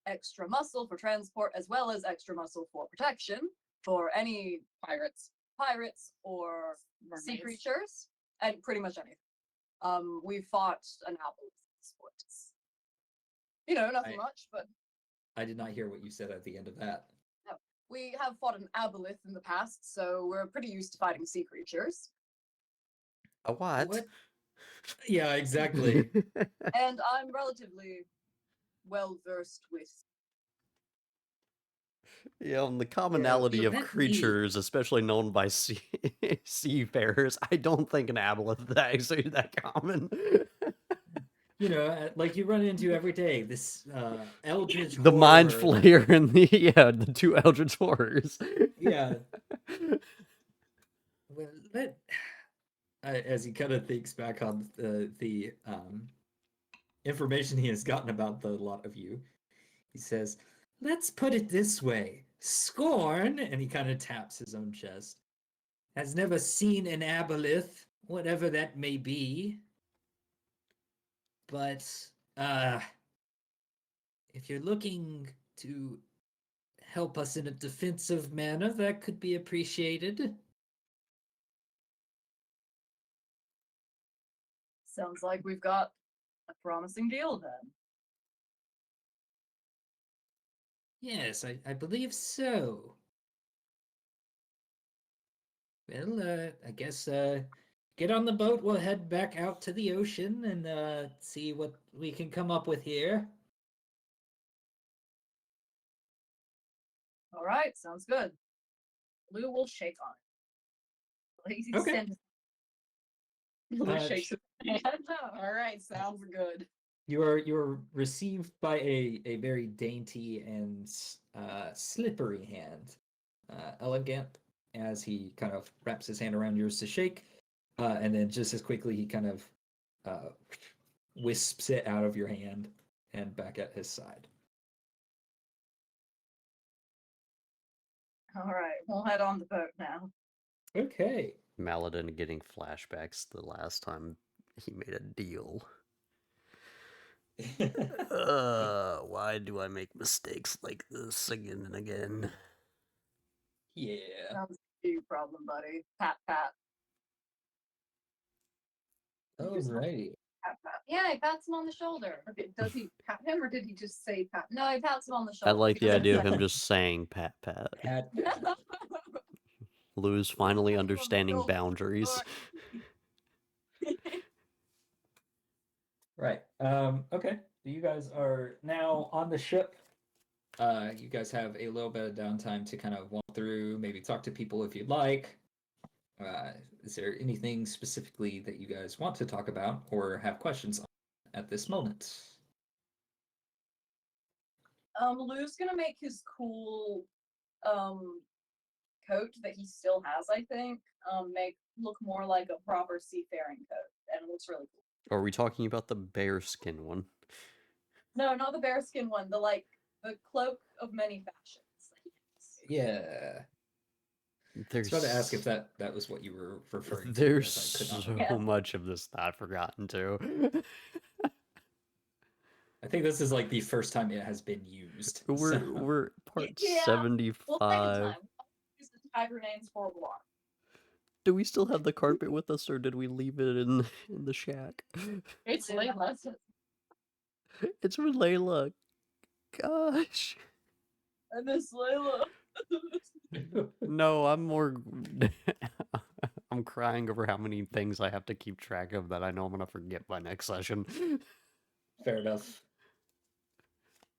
extra muscle for transport as well as extra muscle for protection for any
Pirates.
pirates or sea
Mermaids.
creatures and pretty much anything. We fought an owl sports. You know, nothing
I-
much, but
I did not hear what you said at the end of that.
we have fought an aboleth in the past, so we're pretty used to fighting sea creatures.
A what?
Yeah, exactly.
And I'm relatively well versed with.
Yeah, on the commonality of
let me-
creatures, especially known by seafarers, I don't think an aboleth is actually that common.
You know, like you run into every day. This eldritch
The mind
horror.
flayer and the two eldritch horrors.
Yeah. Well, as he kind of thinks back on the information he has gotten about the lot of you, he says, "Let's put it this way: Scorn," and he kind of taps his own chest, "has never seen an aboleth, whatever that may be. But if you're looking to help us in a defensive manner, that could be appreciated."
Sounds like we've got a promising deal then.
Yes, I believe so. Well, I guess get on the boat. We'll head back out to the ocean and see what we can come up with here.
All right, sounds good. Lou will shake on it. He
Okay.
sends-
Lou
Uh,
shakes his hand. All right, sounds good.
You're received by a very dainty and slippery hand, elegant, as he kind of wraps his hand around yours to shake, and then just as quickly he kind of wisps it out of your hand and back at his side.
All right, we'll head on the boat now.
Okay.
Maladin getting flashbacks the last time he made a deal. Why do I make mistakes like this again and again?
Yeah.
Sounds like you problem, buddy. Pat, pat,
Alrighty.
pat, pat.
Yeah, he pats him on the shoulder.
Okay, does he pat him or did he just say pat?
No, he pats him on the
I
shoulder.
like the
He
idea of
doesn't
him just saying pat pat.
Pat.
Lou's finally
Pat him on the
understanding
shoulder.
boundaries.
Right. Okay. So you guys are now on the ship. You guys have a little bit of downtime to kind of walk through, maybe talk to people if you'd like. Is there anything specifically that you guys want to talk about or have questions on at this moment?
Lou's gonna make his cool coat that he still has, I think, make look more like a proper seafaring coat, and it looks really cool.
Are we talking about the bearskin one?
No, not the bearskin one. The cloak of many fashions.
Yeah. I
There's
was about to ask if that was what you were referring to.
there's
as I could not
so
remember.
Yeah.
much of this that I've forgotten to.
I think this is like the first time it has been used.
we're
so-
we're part
Yeah,
75.
Well, second time. Use the Tigernane's for war.
Do we still have the carpet with us, or did we leave it in the shack?
It's Layla.
It's for Layla. Gosh.
I miss Layla.
No, I'm more. I'm crying over how many things I have to keep track of that I know I'm gonna forget by next session.
Fair enough.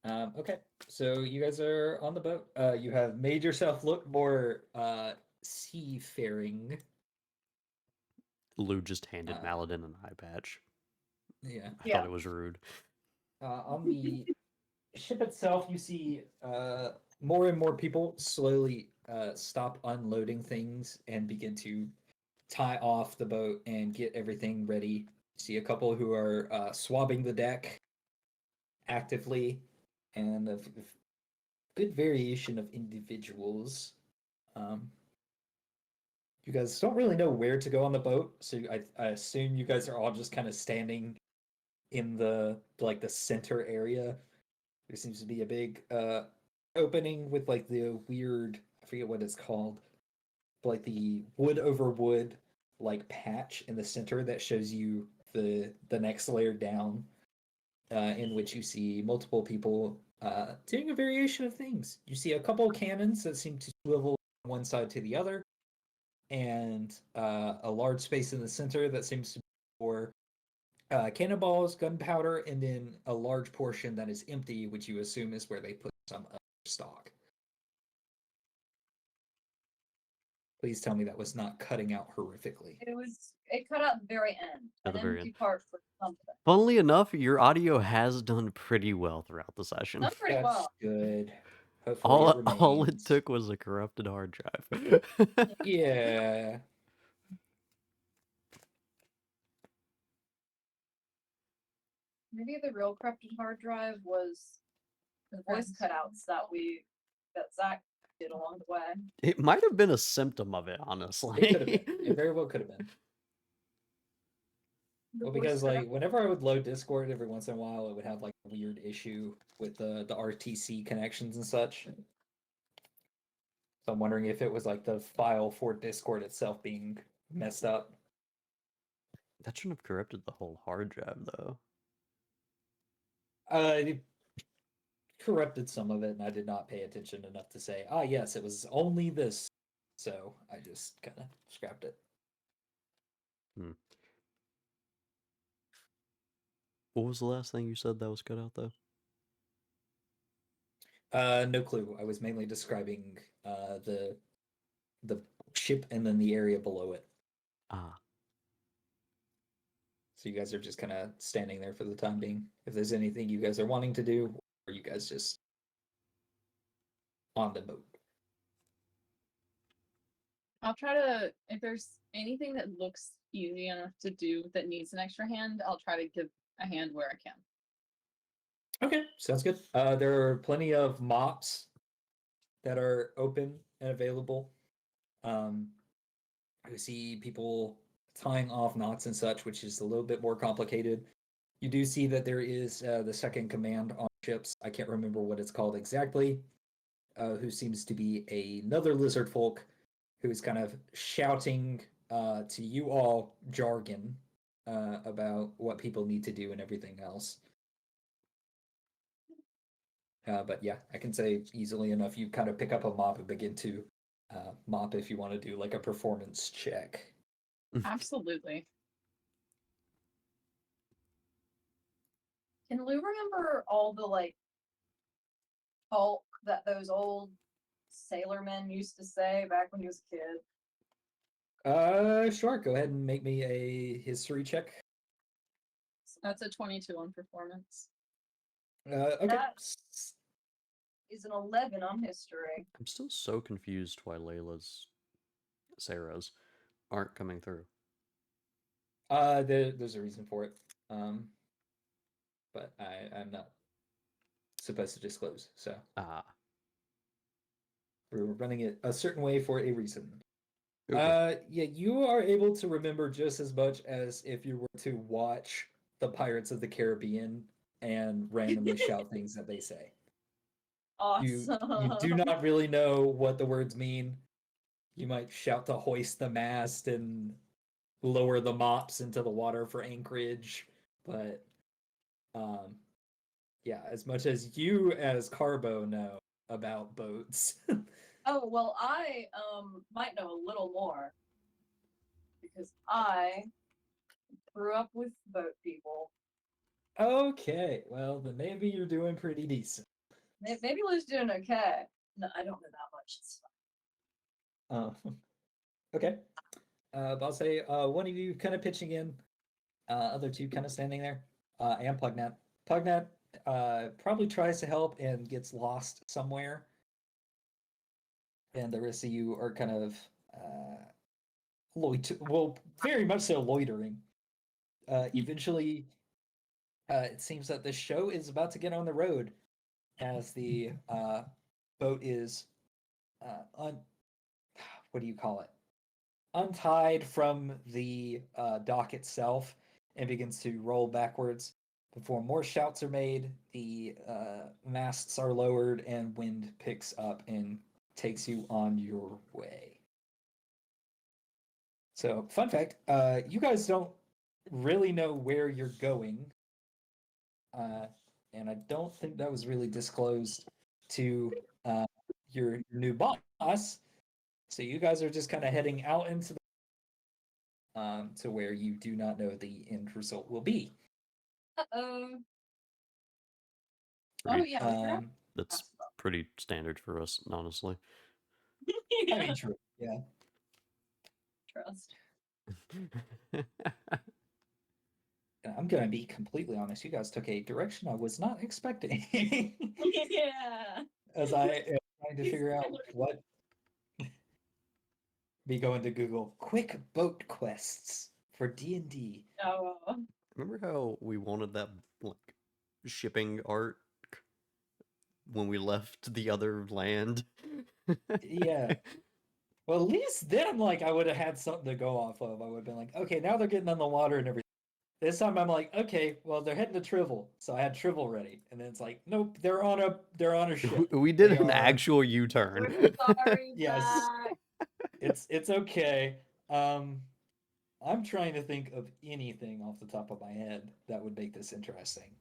Okay, so you guys are on the boat. You have made yourself look more seafaring.
Lou just handed
Uh,
Maladin an eye patch.
Yeah.
I
Yeah.
thought it was rude.
On the ship itself, you see more and more people slowly stop unloading things and begin to tie off the boat and get everything ready. See a couple who are swabbing the deck actively, and a good variation of individuals. You guys don't really know where to go on the boat, so I assume you guys are all just kind of standing in the like the center area. There seems to be a big opening with like the weird, I forget what it's called, but like the wood over wood like patch in the center that shows you the next layer down, in which you see multiple people doing a variation of things. You see a couple of cannons that seem to swivel from one side to the other, and a large space in the center that seems to be for cannonballs, gunpowder, and then a large portion that is empty, which you assume is where they put some other stock. Please tell me that was not cutting out horrifically.
It cut out at the very end.
At the
An
very
empty
end.
part for something.
Funnily enough, your audio has done pretty well throughout the session.
Done pretty
That's
well.
good. Hopefully it
All it
remains.
took was a corrupted hard drive.
Yeah.
Maybe the real corrupted hard drive was the voice cutouts that Zach did along the way.
It might have been a symptom of it,
It could have
honestly.
been. It very well could have been.
The
Well,
voice
because
cutout-
like whenever I would load Discord every once in a while, it would have like a weird issue with the RTC connections and such. So I'm wondering if it was like the file for Discord itself being messed up.
That shouldn't have corrupted the whole hard drive, though.
It corrupted some of it, and I did not pay attention enough to say, ah, yes, it was only this. So I just kind of scrapped it.
What was the last thing you said that was cut out, though?
No clue. I was mainly describing the ship and then the area below it.
Ah,
So you guys are just kind of standing there for the time being. If there's anything you guys are wanting to do, or you guys just on the boat.
I'll try to, if there's anything that looks easy enough to do that needs an extra hand, I'll try to give a hand where I can.
Okay, sounds good. There are plenty of mops that are open and available. I see people tying off knots and such, which is a little bit more complicated. You do see that there is the second command on ships. I can't remember what it's called exactly. Who seems to be another lizard folk who's kind of shouting to you all jargon about what people need to do and everything else. But yeah, I can say easily enough, you kind of pick up a mop and begin to mop if you want to do like a performance check.
Absolutely.
Can Lou remember all the like talk that those old sailormen used to say back when he was a kid?
Sure. Go ahead and make me a history check.
That's a 22 on performance.
Okay.
That is an 11 on history.
I'm still so confused why Sarah's aren't coming through.
There's a reason for it. But I'm not supposed to disclose. So
Ah.
we're running it a certain way for a reason.
Okay.
Yeah, you are able to remember just as much as if you were to watch the Pirates of the Caribbean and randomly shout things that they say. You
Awesome.
do not really know what the words mean. You might shout to hoist the mast and lower the mops into the water for anchorage, but yeah, as much as you as Carbo know about boats.
Oh, well, I might know a little more because I grew up with boat people.
Okay, well then maybe you're doing pretty decent.
Maybe Lou's doing okay. No, I don't know that much. It's fine.
Okay. But I'll say one of you kind of pitching in, other two kind of standing there, and Pugnat. Pugnat, probably tries to help and gets lost somewhere. And the rest of you are kind of very much so loitering. Eventually, it seems that the show is about to get on the road as the boat is what do you call it? Untied from the dock itself and begins to roll backwards. Before more shouts are made, the masts are lowered and wind picks up and takes you on your way. So, fun fact, you guys don't really know where you're going. And I don't think that was really disclosed to your new boss. So you guys are just kind of heading out into the to where you do not know the end result will be.
Uh-oh.
Oh yeah, we forgot
That's
ask about-
pretty standard for us, honestly.
I mean, true. Yeah.
Trust.
And I'm gonna be completely honest. You guys took a direction I was not expecting.
Yeah.
As I am trying to figure out what. Be going to Google quick boat quests for D&D.
Oh.
Remember how we wanted that like shipping arc when we left the other land?
Yeah. Well, at least then I'm like, I would have had something to go off of. I would have been like, okay, now they're getting on the water and everything. This time I'm like, okay, well they're heading to Trivel, so I had Trivel ready, and then it's like, nope, they're on a ship.
We did
They
an
are-
actual U-turn.
We're sorry,
Yes.
Jack.
It's okay. I'm trying to think of anything off the top of my head that would make this interesting.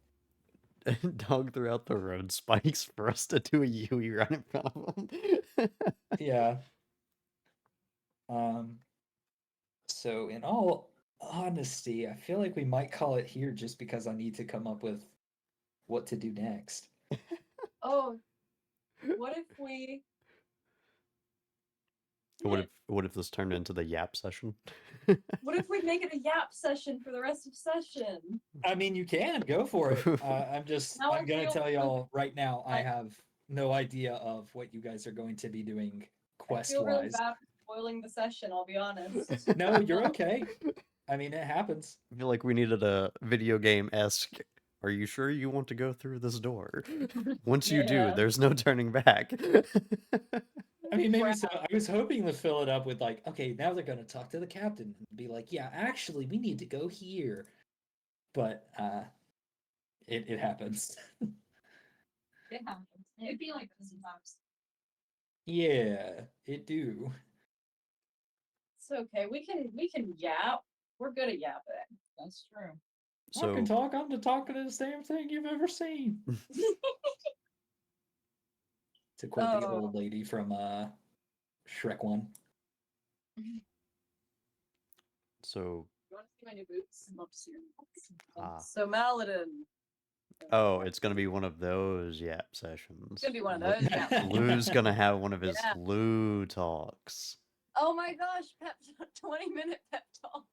Dog threw out the road spikes for us to do a Yui run in front of him.
Yeah. So in all honesty, I feel like we might call it here just because I need to come up with what to do next.
Oh. What if we?
What if this turned into the yap session?
What if we make it a yap session for the rest of session?
I mean, you can go for it. I'm
Now I
I'm gonna
feel
tell y'all right now, I
I-
have no idea of what you guys are going to be doing
I
quest
feel really
wise.
bad for spoiling the session. I'll be honest.
No, you're okay. I mean, it happens.
I feel like we needed a video game-esque. Are you sure you want to go through this door? Once you do,
Yeah.
there's no turning back.
I mean, maybe
Crap.
so. I was hoping to fill it up with like, okay, now they're gonna talk to the captain and be like, yeah, actually, we need to go here. But it happens.
It happens. It'd be like this sometimes.
Yeah, it do.
It's okay. We can yap. We're good at yapping.
That's true.
Talk and
So
talk. I'm the talkingest damn thing you've ever seen. To quote the
Oh.
old lady from Shrek 1.
so
You want to see my new boots? I'd love to see your boots.
So Maladin.
oh, it's gonna be one of those yap sessions.
It's gonna be one of
Lu-
those yaps.
Lou's gonna have one of his
Yeah.
Lou talks.
Oh my gosh, 20-minute pep talk.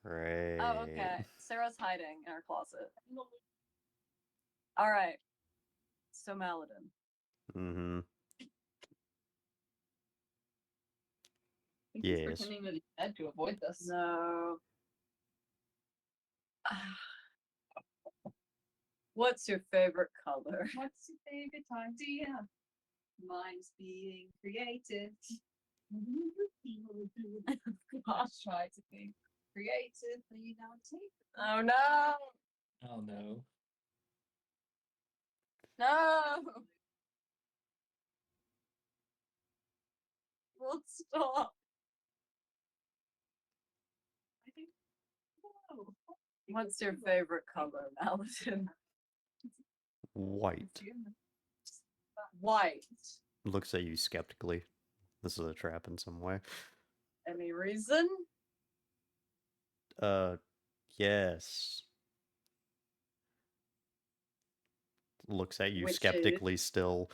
Great.
Oh, okay. Sarah's hiding in her closet. All right. So Maladin.
Mm-hmm.
I think he's
Yes.
pretending that he's dead to avoid this.
No. What's your favorite color?
What's your favorite idea? Mine's being creative. Gosh, try to be creative, but you don't take.
Oh no!
Oh no.
No! Well, stop.
I think. No.
What's your favorite color, Maladin?
White.
White.
Looks at you skeptically. This is a trap in some way.
Any reason?
Yes. Looks at you
Which is-
skeptically still.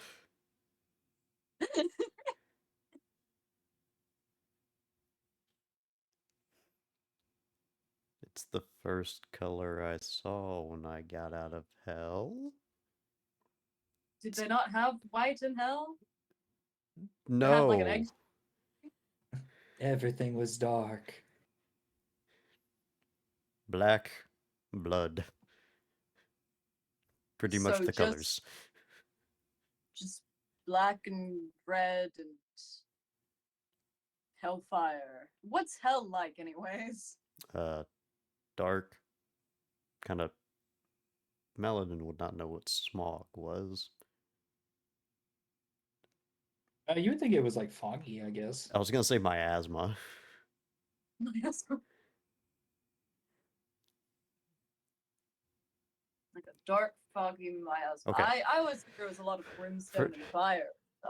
It's the first color I saw when I got out of hell.
Did they not have white in hell? They
No.
had like an egg.
Everything was dark.
Black blood. Pretty much
So
the colors.
Just black and red and hellfire. What's hell like, anyways?
Dark. Kind of. Melanin would not know what smog was.
You would think it was like foggy, I guess.
I was gonna say miasma.
Like a dark, foggy miasma.
Okay.
I always think there was a lot of brimstone and fire.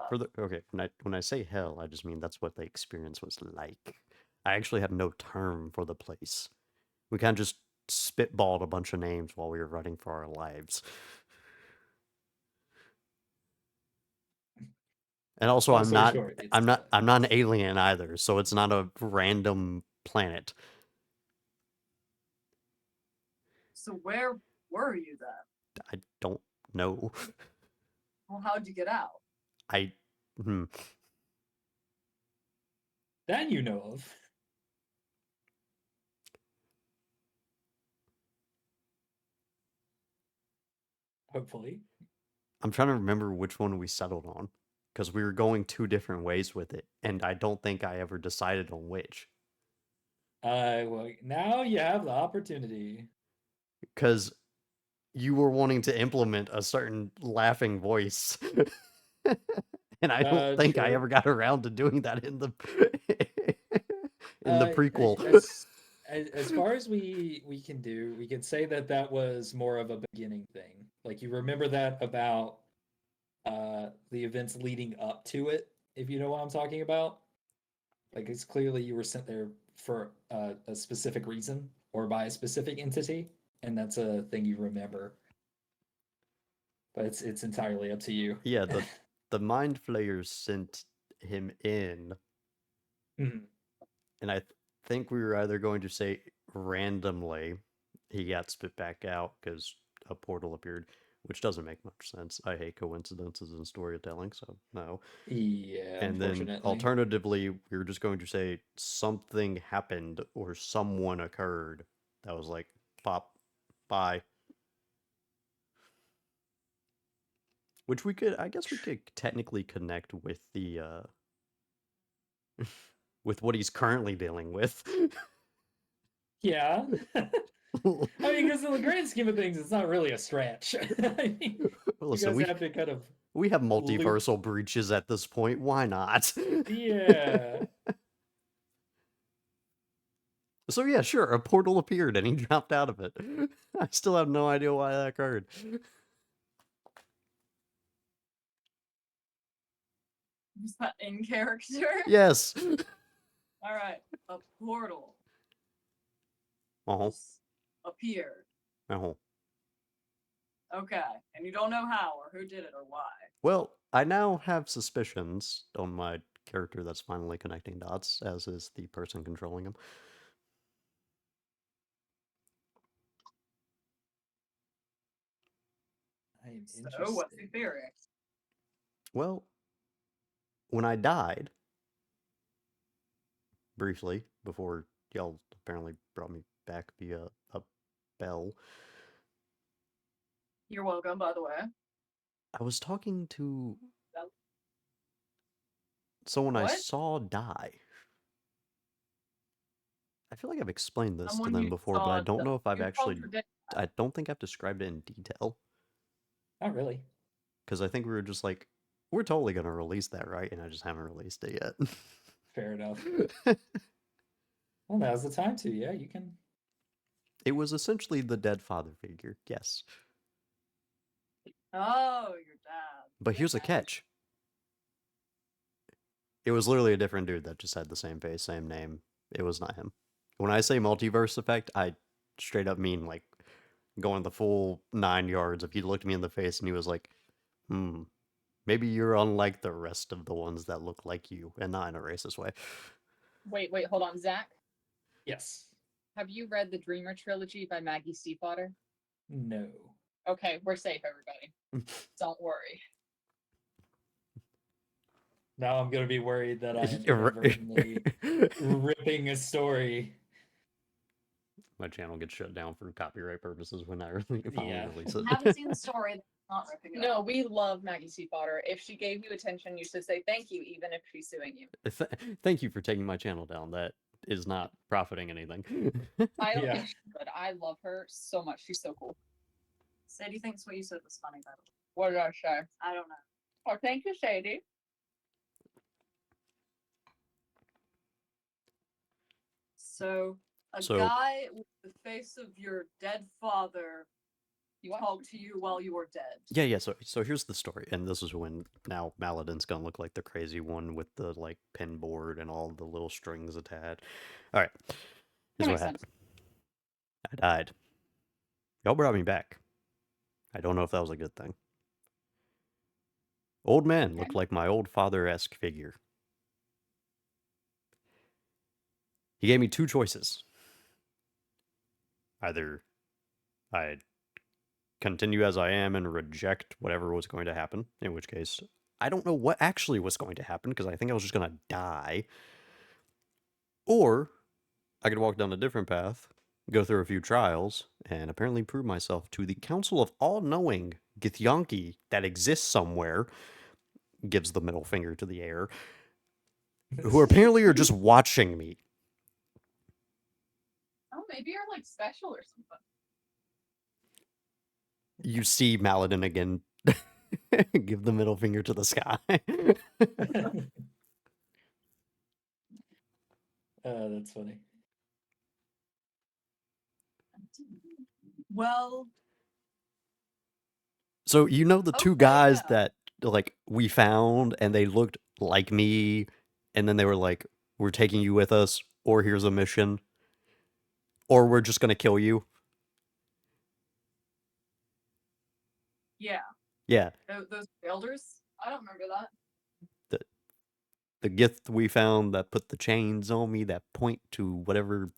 For the okay, when I say hell, I just mean that's what the experience was like. I actually have no term for the place. We kind of just spitballed a bunch of names while we were running for our lives. And also,
Long
I'm
story
not,
short, it's,
I'm not an alien either, so it's not a random planet.
So where were you then?
I don't know.
Well, how'd you get out?
that you know of. Hopefully.
I'm trying to remember which one we settled on, because we were going two different ways with it, and I don't think I ever decided on which.
Well, now you have the opportunity.
Because you were wanting to implement a certain laughing voice. And I don't think I
True.
ever got around to doing that in the in the prequel.
As far as we can do, we can say that was more of a beginning thing. Like you remember that about the events leading up to it, if you know what I'm talking about. Like it's clearly you were sent there for a specific reason or by a specific entity, and that's a thing you remember. But it's entirely up to you.
Yeah, the mind flayers sent him in,
Mhm.
and I think we were either going to say randomly he got spit back out because a portal appeared, which doesn't make much sense. I hate coincidences in storytelling, so no.
Yeah,
And then
unfortunately.
alternatively, we were just going to say something happened or someone occurred that was like, pop, bye. Which I guess we could technically connect with the, with what he's currently dealing with.
Yeah. I mean, because in the grand scheme of things, it's not really a stretch. I mean,
Listen,
you guys have to kind of
we have
loop.
multiversal breaches at this point. Why not?
Yeah.
So yeah, sure, a portal appeared and he dropped out of it. I still have no idea why that occurred.
Was that in character?
Yes.
All right. A portal
Uh-huh.
appeared.
Uh-huh.
Okay. And you don't know how or who did it or why.
Well, I now have suspicions on my character that's finally connecting dots, as is the person controlling him.
I am
So what's the
interested.
theory?
Well, when I died, briefly, before y'all apparently brought me back via a bell,
You're welcome, by the way.
I was talking to
Bell?
someone I
What?
saw die. I feel like I've explained this to
Someone
them
you
before, but I
saw
don't know if I've
you
actually...
contradict that.
I don't think I've described it in detail.
Not really.
Because I think we were just like, we're totally going to release that, right? And I just haven't released it yet.
Fair enough. Well, now's the time to. Yeah, you can.
It was essentially the dead father figure, yes.
Oh, your dad.
But here's a catch. It was literally a different dude that just had the same face, same name. It was not him. When I say multiverse effect, I straight up mean like going the full 9 yards. If he looked me in the face and he was like, maybe you're unlike the rest of the ones that look like you, and not in a racist way.
Wait, hold on, Zach.
Yes.
Have you read the Dreamer trilogy by Maggie Stiefvater?
No.
Okay, we're safe, everybody. Don't worry.
Now I'm gonna be worried that I am
You're right.
inadvertently ripping a story.
My channel gets shut down for copyright purposes when I finally
Yeah.
release it.
Haven't seen the story. That's not ripping it
No,
off.
we love Maggie Stiefvater. If she gave you attention, you should say thank you, even if she's suing you.
Thank you for taking my channel down. That is not profiting anything.
I don't
Yeah.
think she could. I love her so much. She's so cool.
Sadie thinks what you said was funny, by the way.
What did I say?
I don't know.
Oh, thank you, Sadie.
So a
So-
guy with the face of your dead father
You want
talked to you while you were dead.
Yeah. So here's the story, and this is when now Maladin's gonna look like the crazy one with the like pin board and all the little strings attached. All right, here's what
makes sense.
happened. I died. Y'all brought me back. I don't know if that was a good thing. Old man looked like my old father-esque figure. He gave me two choices. Either I'd continue as I am and reject whatever was going to happen, in which case I don't know what actually was going to happen because I think I was just going to die. Or I could walk down a different path, go through a few trials, and apparently prove myself to the Council of All-Knowing Githyanki that exists somewhere, gives the middle finger to the air, who apparently are just watching me.
Oh, maybe you're like special or something.
You see Maladin again give the middle finger to the sky.
That's funny.
Well,
So you know the two
Okay,
guys
yeah.
that like we found and they looked like me and then they were like, we're taking you with us, or here's a mission, or we're just gonna kill you.
yeah.
Yeah.
Those elders. I don't remember that.
The gift we found that put the chains on me that point to whatever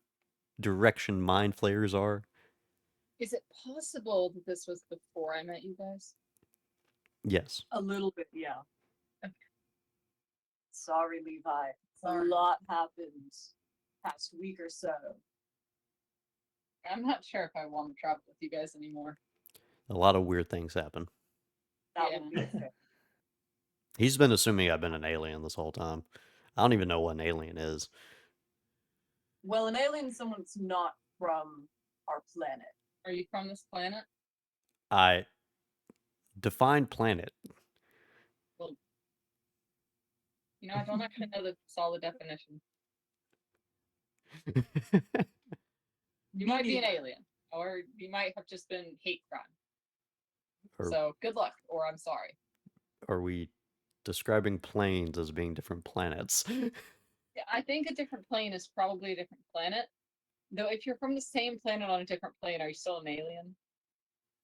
direction mind flayers are.
Is it possible that this was before I met you guys?
Yes.
A little bit, yeah.
Okay.
Sorry, Levi.
Sorry.
A lot happened past week or so.
I'm not sure if I want to travel with you guys anymore.
A lot of weird things happen.
That
Yeah.
would be fair.
He's been assuming I've been an alien this whole time. I don't even know what an alien is.
Well, an alien is someone that's not from our planet.
Are you from this planet?
I define planet.
You know, I don't actually know the solid definition. You might be an
neither.
alien, or you might have just been hate crime.
Or
So good luck, or I'm sorry.
are we describing planes as being different planets?
Yeah, I think a different plane is probably a different planet. Though if you're from the same planet on a different plane, are you still an alien?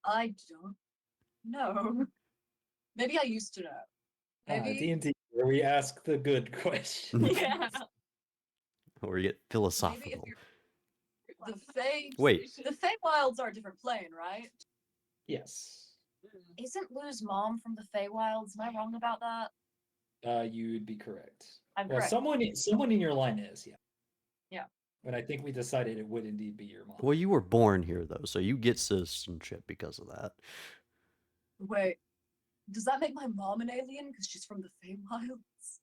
I don't know. Maybe I used to know. Maybe.
D&D, where we ask the good questions.
Yeah.
Or we get
Maybe if
philosophical.
you're the Fey.
Wait.
The Feywilds are a different plane, right?
Yes.
Isn't Lou's mom from the Feywilds? Am I wrong about that?
You would be correct.
I'm
Well,
correct.
someone in your line is, yeah.
Yeah.
But I think we decided it would indeed be your mom.
Well, you were born here though, so you get citizenship because of that.
Wait, does that make my mom an alien because she's from the Feywilds?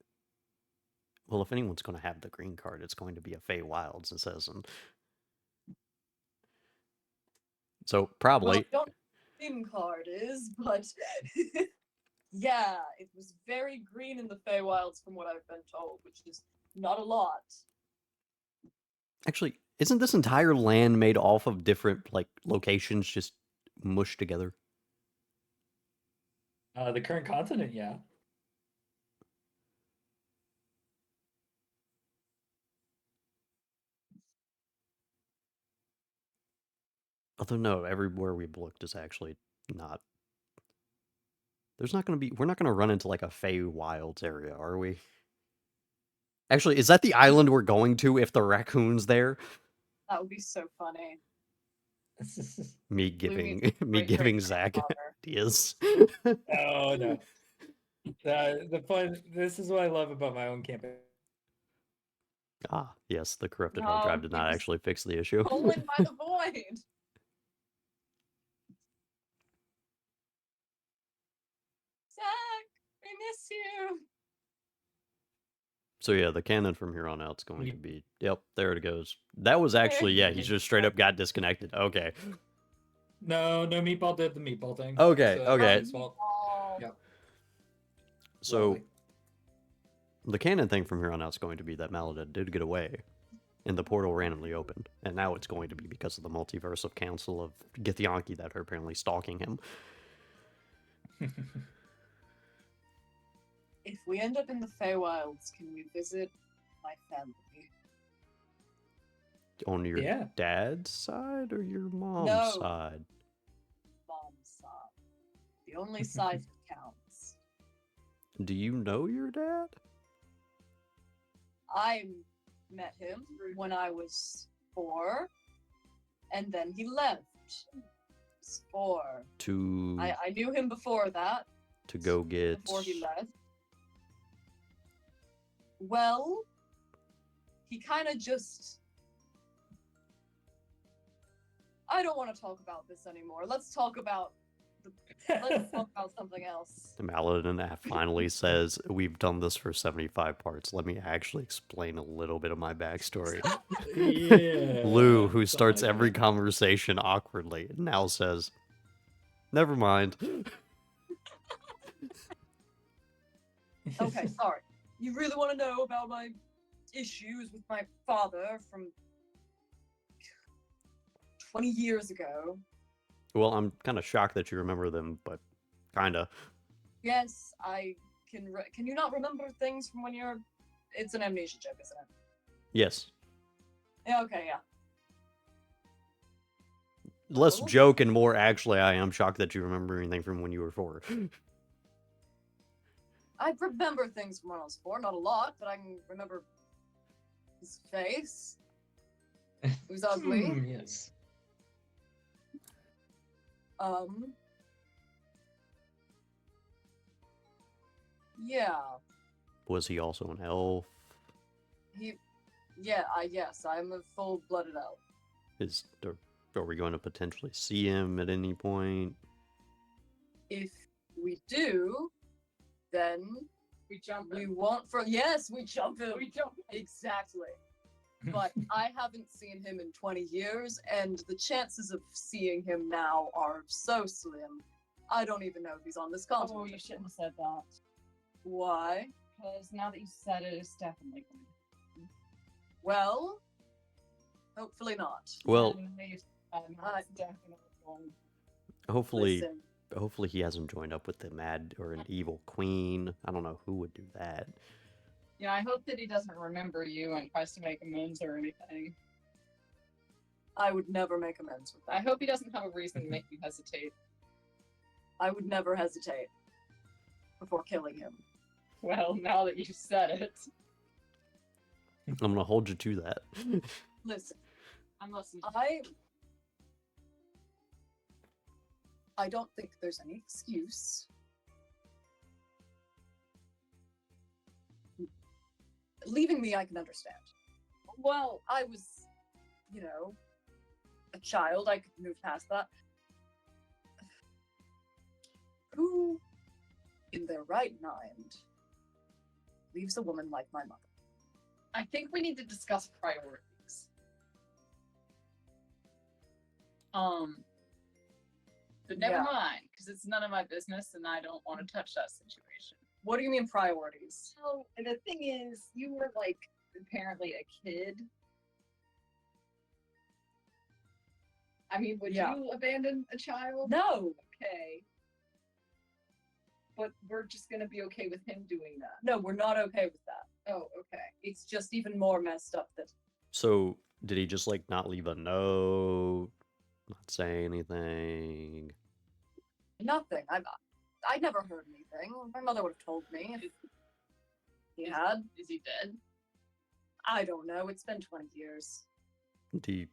Well, if anyone's going to have the green card, it's going to be a Feywilds, it says. And so probably.
Well, I don't know what the green card is, but yeah, it was very green in the Feywilds from what I've been told, which is not a lot.
Actually, isn't this entire land made off of different like locations just mushed together?
The current continent, yeah.
Although no, everywhere we've looked is actually not. There's not going to be. We're not going to run into like a Feywilds area, are we? Actually, is that the island we're going to if the raccoon's there?
That would be so funny.
Me
Louis
giving
needs to
me
break her
giving Zach
grandfather.
ideas.
Oh no. The fun. This is what I love about my own campaign.
Ah, yes, the corrupted
No,
hard drive did
he
not
was
actually fix the issue.
Stolen by the void. Zach, I miss you.
So yeah, the canon from here on out is going
You-
to be. Yep, there it goes. That was actually yeah. He just straight up got disconnected. Okay.
No, Meatball did the meatball thing.
Okay,
So that was
okay.
his fault.
Oh,
Yep.
So
Lovely.
the canon thing from here on out is going to be that Maladin did get away, and the portal randomly opened, and now it's going to be because of the multiverse of council of Githyanki that are apparently stalking him.
if we end up in the Feywilds, can we visit my family?
On your
Yeah.
dad's side or your mom's
No.
side?
Mom's side. The only side that counts.
Do you know your dad?
I met him when I was 4, and then he left. I was 4.
To
I knew him before that,
to go get
before he left. Well, he kind of just. I don't want to talk about this anymore. Let's talk about something else.
Maladin finally says, "We've done this for 75 parts. Let me actually explain a little bit of my backstory."
Yeah.
Lou, who starts
something
every
like that.
conversation awkwardly, now says, "Never mind."
Okay, sorry. You really want to know about my issues with my father from 20 years ago?
Well, I'm kind of shocked that you remember them, but kinda.
Yes, I can. Can you not remember things from when you're? It's an amnesia joke, isn't it?
Yes.
Yeah. Okay. Yeah.
Less
Oh.
joke and more actually, I am shocked that you remember anything from when you were 4.
I remember things from when I was 4. Not a lot, but I can remember his face. It was ugly.
Yes.
Yeah.
Was he also an elf?
Yes, I'm a full-blooded elf.
Are we going to potentially see him at any point?
If we do, then
We jump.
we won't yes, we jump him.
We jump.
Exactly. But I haven't seen him in 20 years, and the chances of seeing him now are so slim. I don't even know if he's on this continent.
Oh, you shouldn't have said that.
Why?
Because now that you said it, it's definitely going.
Well, hopefully not.
Well,
it's definitely going.
hopefully,
Listen,
hopefully he hasn't joined up with the mad or an evil queen. I don't know who would do that.
Yeah, I hope that he doesn't remember you and tries to make amends or anything.
I would never make amends with
I
that.
hope he doesn't have a reason to make you hesitate.
I would never hesitate before killing him.
Well, now that you said it,
I'm gonna hold you to that.
Listen,
I'm listening.
I don't think there's any excuse. Leaving me, I can understand. Well, I was, a child. I could move past that. Who, in their right mind, leaves a woman like my mother?
I think we need to discuss priorities. But never
Yeah.
mind, because it's none of my business and I don't want to touch that situation.
What do you mean priorities?
So the thing is, you were like apparently a kid. I mean, would
Yeah.
you abandon a child?
No,
Okay. But we're just gonna be okay with him doing that.
no, we're not okay with that.
Oh, okay.
It's just even more messed up that
So, did he just like not leave a note, not say anything?
nothing. I never heard anything. My mother would have told me if he had.
Is he dead?
I don't know. It's been 20 years.
Do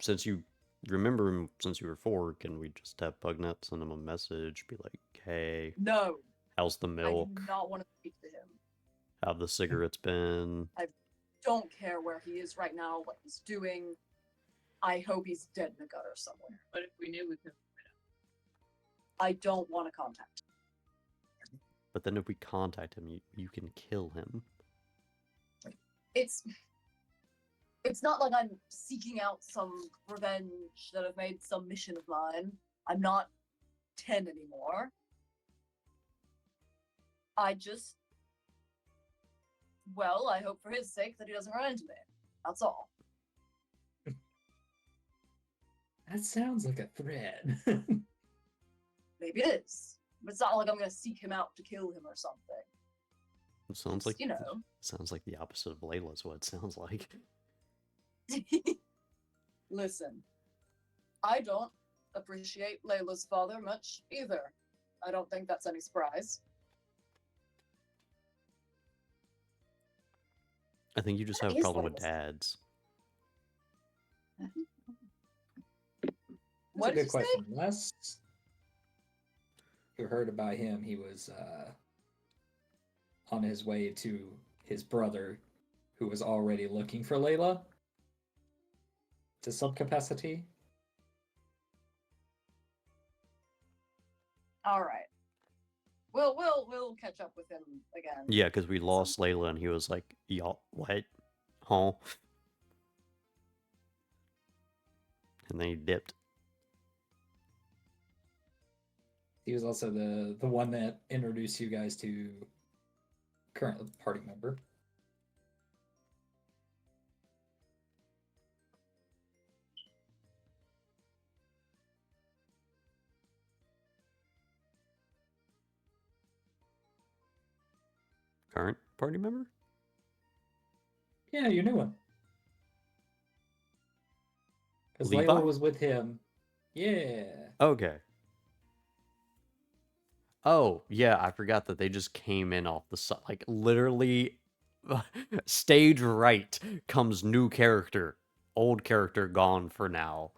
since you remember him since you were 4, can we just have Pugnet send him a message, be like, hey,
No,
how's the
I
milk?
do not want to speak to him.
How've the cigarettes been?
Don't care where he is right now, what he's doing. I hope he's dead in the gutter somewhere.
But if we knew we could.
I don't want to contact him.
But then if we contact him, you can kill him.
It's not like I'm seeking out some revenge that I've made some mission of mine. I'm not 10 anymore. I just, well, I hope for his sake that he doesn't run into me. That's all.
That sounds like a threat.
Maybe it is. But it's not like I'm gonna seek him out to kill him or something.
It sounds
It's,
like
you know.
sounds like the opposite of Layla's what it sounds like.
Listen, I don't appreciate Layla's father much either. I don't think that's any surprise.
I think you just have a
is
problem with
Layla's-
dads.
What
That's a
did
good
you say?
question. Last you heard about him, he was on his way to his brother, who was already looking for Layla to some capacity.
All right. We'll catch up with him again.
Yeah, because we lost Layla and he was like, y'all, what? Huh? And then he dipped.
He was also the one that introduced you guys to current party member.
Current party member?
Yeah, your new one. Because
Levi?
Layla was with him. Yeah.
Okay. Oh, yeah, I forgot that they just came in off the side. Like, literally, stage right comes new character. Old character gone for now.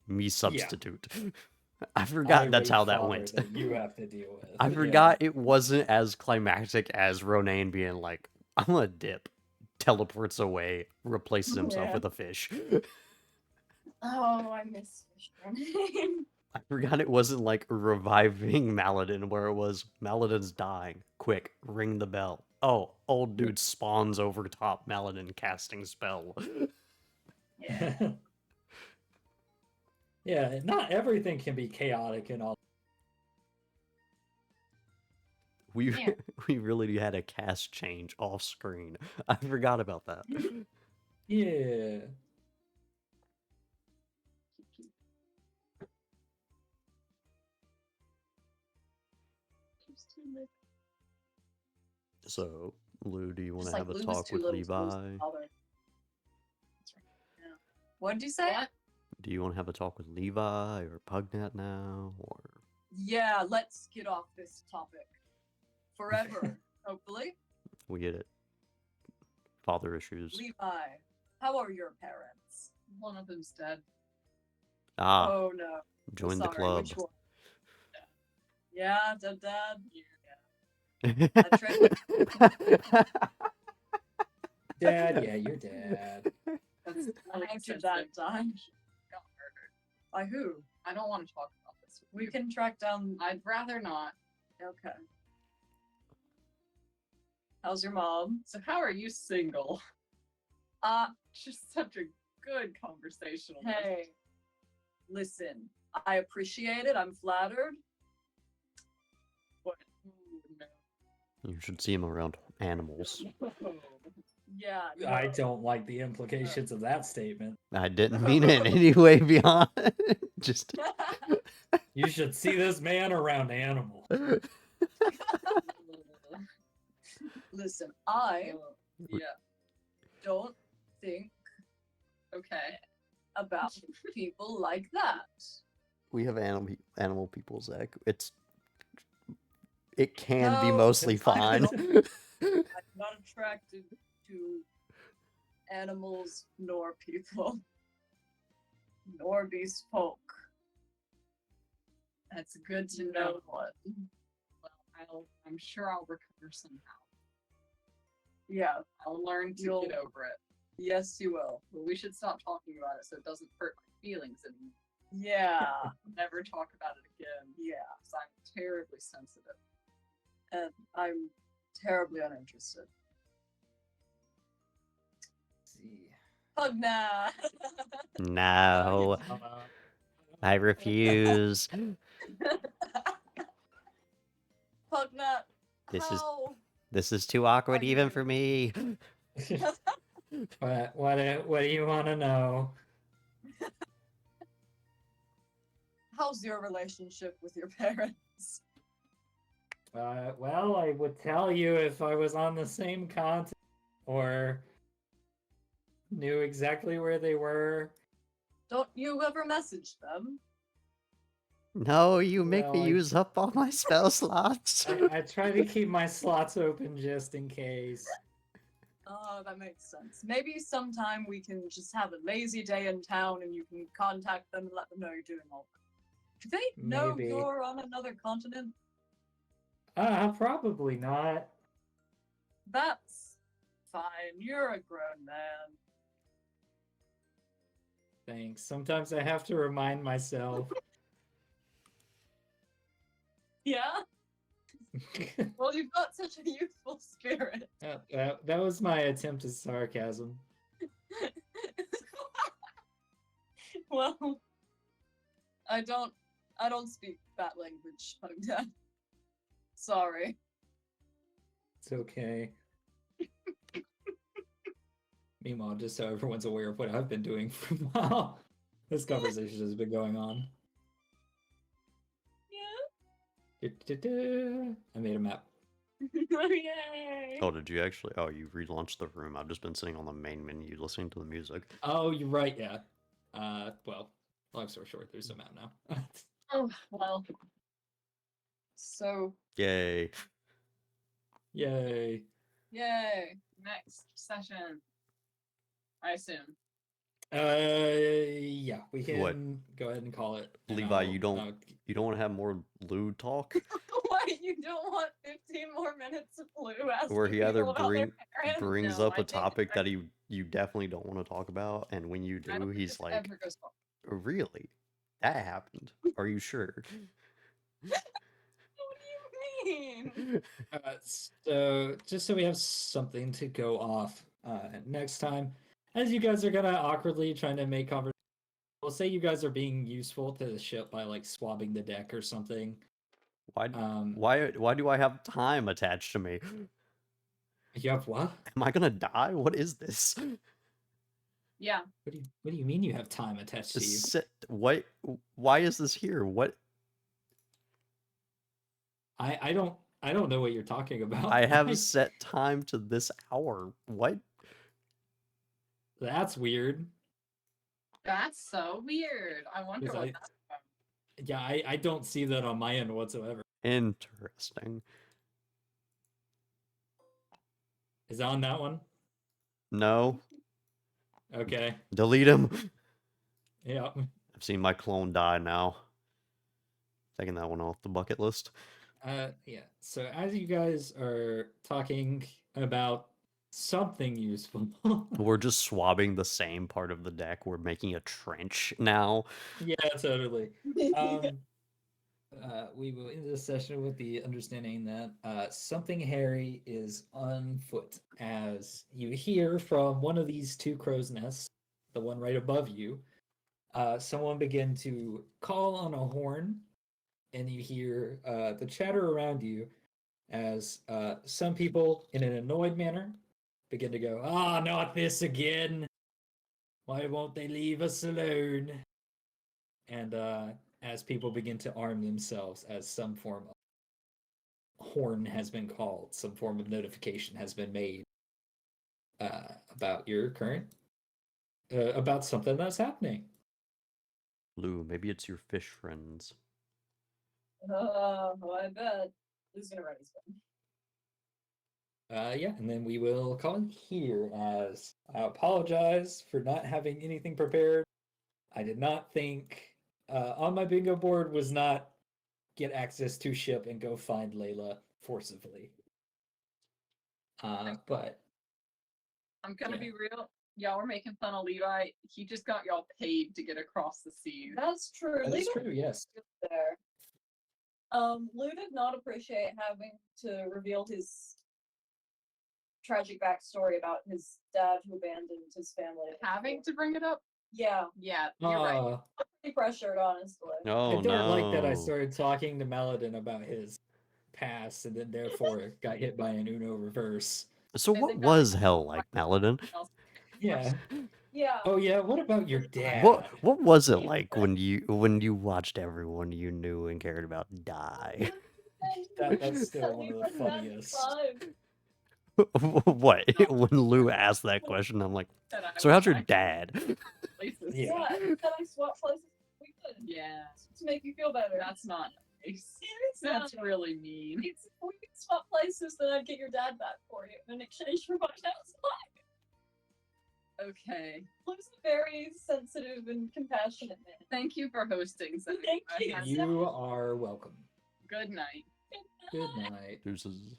Me substitute. I forgot that's
Irate
how that
father
went.
That you have to deal with.
I
Yeah.
forgot it wasn't as climactic as Ronan being like, I'm gonna dip, teleports away, replaces himself
Yeah.
with a fish.
Oh, I miss Fishburne.
I forgot it wasn't like reviving Maladin where it was Maladin's dying. Quick, ring the bell. Oh, old dude spawns over top Maladin casting spell.
Yeah.
Yeah, not everything can be chaotic and all.
We
Yeah.
we really had a cast change off screen. I forgot about that.
Yeah.
So, Lou, do you want
Just
to
like
have a
Lou was
talk
too
with
little to lose
Levi?
his father. That's right. Yeah. What did you say?
What?
Do you want to have a talk with Levi or Pugnet now? Or
Yeah, let's get off this topic. Forever, hopefully.
we get it? Father issues.
Levi, how are your parents?
One of them's dead.
Ah,
Oh no. I'm
join the
sorry,
club.
Which one? Yeah, dead dad.
Dad, yeah, you're dad.
That's
I
really
answered that
sensitive.
time.
Got murdered.
By who?
I don't want to talk about this. with
We
you.
can track down.
I'd rather not.
Okay. How's your mom?
So how are you single? Just such a good conversational.
Hey, listen. I appreciate it. I'm flattered.
But, ooh,
You should see him around animals.
no.
Yeah.
I
no.
don't like the implications of that statement.
I didn't mean it in any way beyond. Just
You should see this man around animals.
Listen, I
Yeah.
don't think
Okay.
about people like that.
we have animal people, Zach. It can be
No,
mostly
it's fine.
fine.
I'm not attracted to animals nor people. nor bespoke.
That's good to
No
know.
one.
Well, I'm sure I'll recover somehow.
Yeah,
I'll learn to
You'll-
get over it.
yes, you will.
But we should stop talking about it so it doesn't hurt my feelings anymore.
Yeah,
Never talk about it again.
yeah.
'Cause I'm terribly sensitive.
And I'm terribly uninterested.
See.
Pugna!
No,
Uh,
I refuse.
Pugna,
This is-
how?
This is too awkward
Are you-
even for me.
what do you want to know?
How's your relationship with your parents?
Well, I would tell you if I was on the same continent or knew exactly where they were.
Don't you ever message them?
No, you make me
Well, I-
use up all my spell slots.
I try to keep my slots open just in case.
Oh, that makes sense. Maybe sometime we can just have a lazy day in town and you can contact them and let them know you're doing all that. Do they know
Maybe.
you're on another continent?
Probably not.
That's fine. You're a grown man.
Thanks. Sometimes I have to remind myself.
Yeah? Well, you've got such a youthful spirit.
That was my attempt at sarcasm.
Well, I don't speak that language, Pugdad. Sorry.
It's okay. Meanwhile, just so everyone's aware of what I've been doing for a while, this conversation has been going on.
Yeah.
I made a map.
Yay!
Oh, did you actually? Oh, you relaunched the room. I've just been sitting on the main menu listening to the music.
Oh, you're right. Yeah. Well, long story short, there's a map now.
Oh, well.
So,
Yay.
Yay.
yay.
Next session. I assume.
Yeah, we can
What?
go ahead and call it. and
Levi, you don't-
I'll-
You don't want to have more lewd talk?
What? You don't want 15 more minutes of Blue asking
Where he either
people about their parents?
brings
No,
up
I
a
think
topic
I-
that you definitely don't want to talk about, and when you
I don't
do,
think
he's
this
like,
ever goes well.
"Really? That happened? Are you sure?"
What do you mean?
So just so we have something to go off next time, as you guys are gonna awkwardly trying to make conversation, we'll say you guys are being useful to the ship by like swabbing the deck or something.
Why?
Um,
Why do I have time attached to me?
You have what?
Am I gonna die? What is this?
Yeah.
What do you mean you have time attached to you?
What? Why is this here? What?
I don't know what you're talking about.
I have set time to this hour. What?
That's weird.
That's so weird. I wonder
Because
what
I-
that's about.
Yeah, I don't see that on my end whatsoever.
Interesting.
Is that on that one?
No,
Okay.
delete him.
Yeah.
I've seen my clone die now. Taking that one off the bucket list.
Yeah. So as you guys are talking about something useful,
We're just swabbing the same part of the deck. We're making a trench now.
yeah, totally. We will end this session with the understanding that something hairy is on foot as you hear from one of these two crow's nests, the one right above you, someone begin to call on a horn, and you hear the chatter around you as some people, in an annoyed manner, begin to go, "Ah, not this again! Why won't they leave us alone?" And as people begin to arm themselves as some form of horn has been called, some form of notification has been made about your current, about something that's happening.
Lou, maybe it's your fish friends.
Oh, I bet. Who's gonna write his book?
Yeah, and then we will call it here as I apologize for not having anything prepared. I did not think on my bingo board was not get access to ship and go find Layla forcibly. But
I'm gonna
Yeah.
be real. Y'all were making fun of Levi. He just got y'all paid to get across the sea.
That's true.
that is
Levi
true, yes.
was there. Lou did not appreciate having to reveal his tragic backstory about his dad who abandoned his family.
Having to bring it up?
Yeah,
Yeah, you're right.
pretty pressured, honestly.
I
Oh
don't like that I
no.
started talking to Maladin about his past and then therefore got hit by an Uno reverse.
So
And
what
then got
was
hit
hell
by
like, Maladin?
something else.
Yeah.
Yeah.
Oh yeah, what about your dad?
What was it like when you watched everyone you knew and cared about die?
That's still one of the funniest.
What? When Lou asked that question, I'm like,
And I
so
went
how's your
back to
dad?
places.
Yeah.
Yeah, can I swap places? We could.
Yeah,
To make you feel better.
that's not nice.
It's
That's
not.
really mean.
If we could swap places, then I'd get your dad back for you in exchange for my dad's life.
Okay.
Lou's a very sensitive and compassionate man.
Thank you for hosting, Zach.
Thank
I
you.
had-
You are welcome.
Good night.
Good night.
Deuces.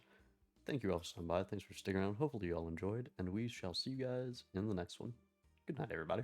Thank you all for stopping by. Thanks for sticking around. Hopefully you all enjoyed, and we shall see you guys in the next one. Good night, everybody.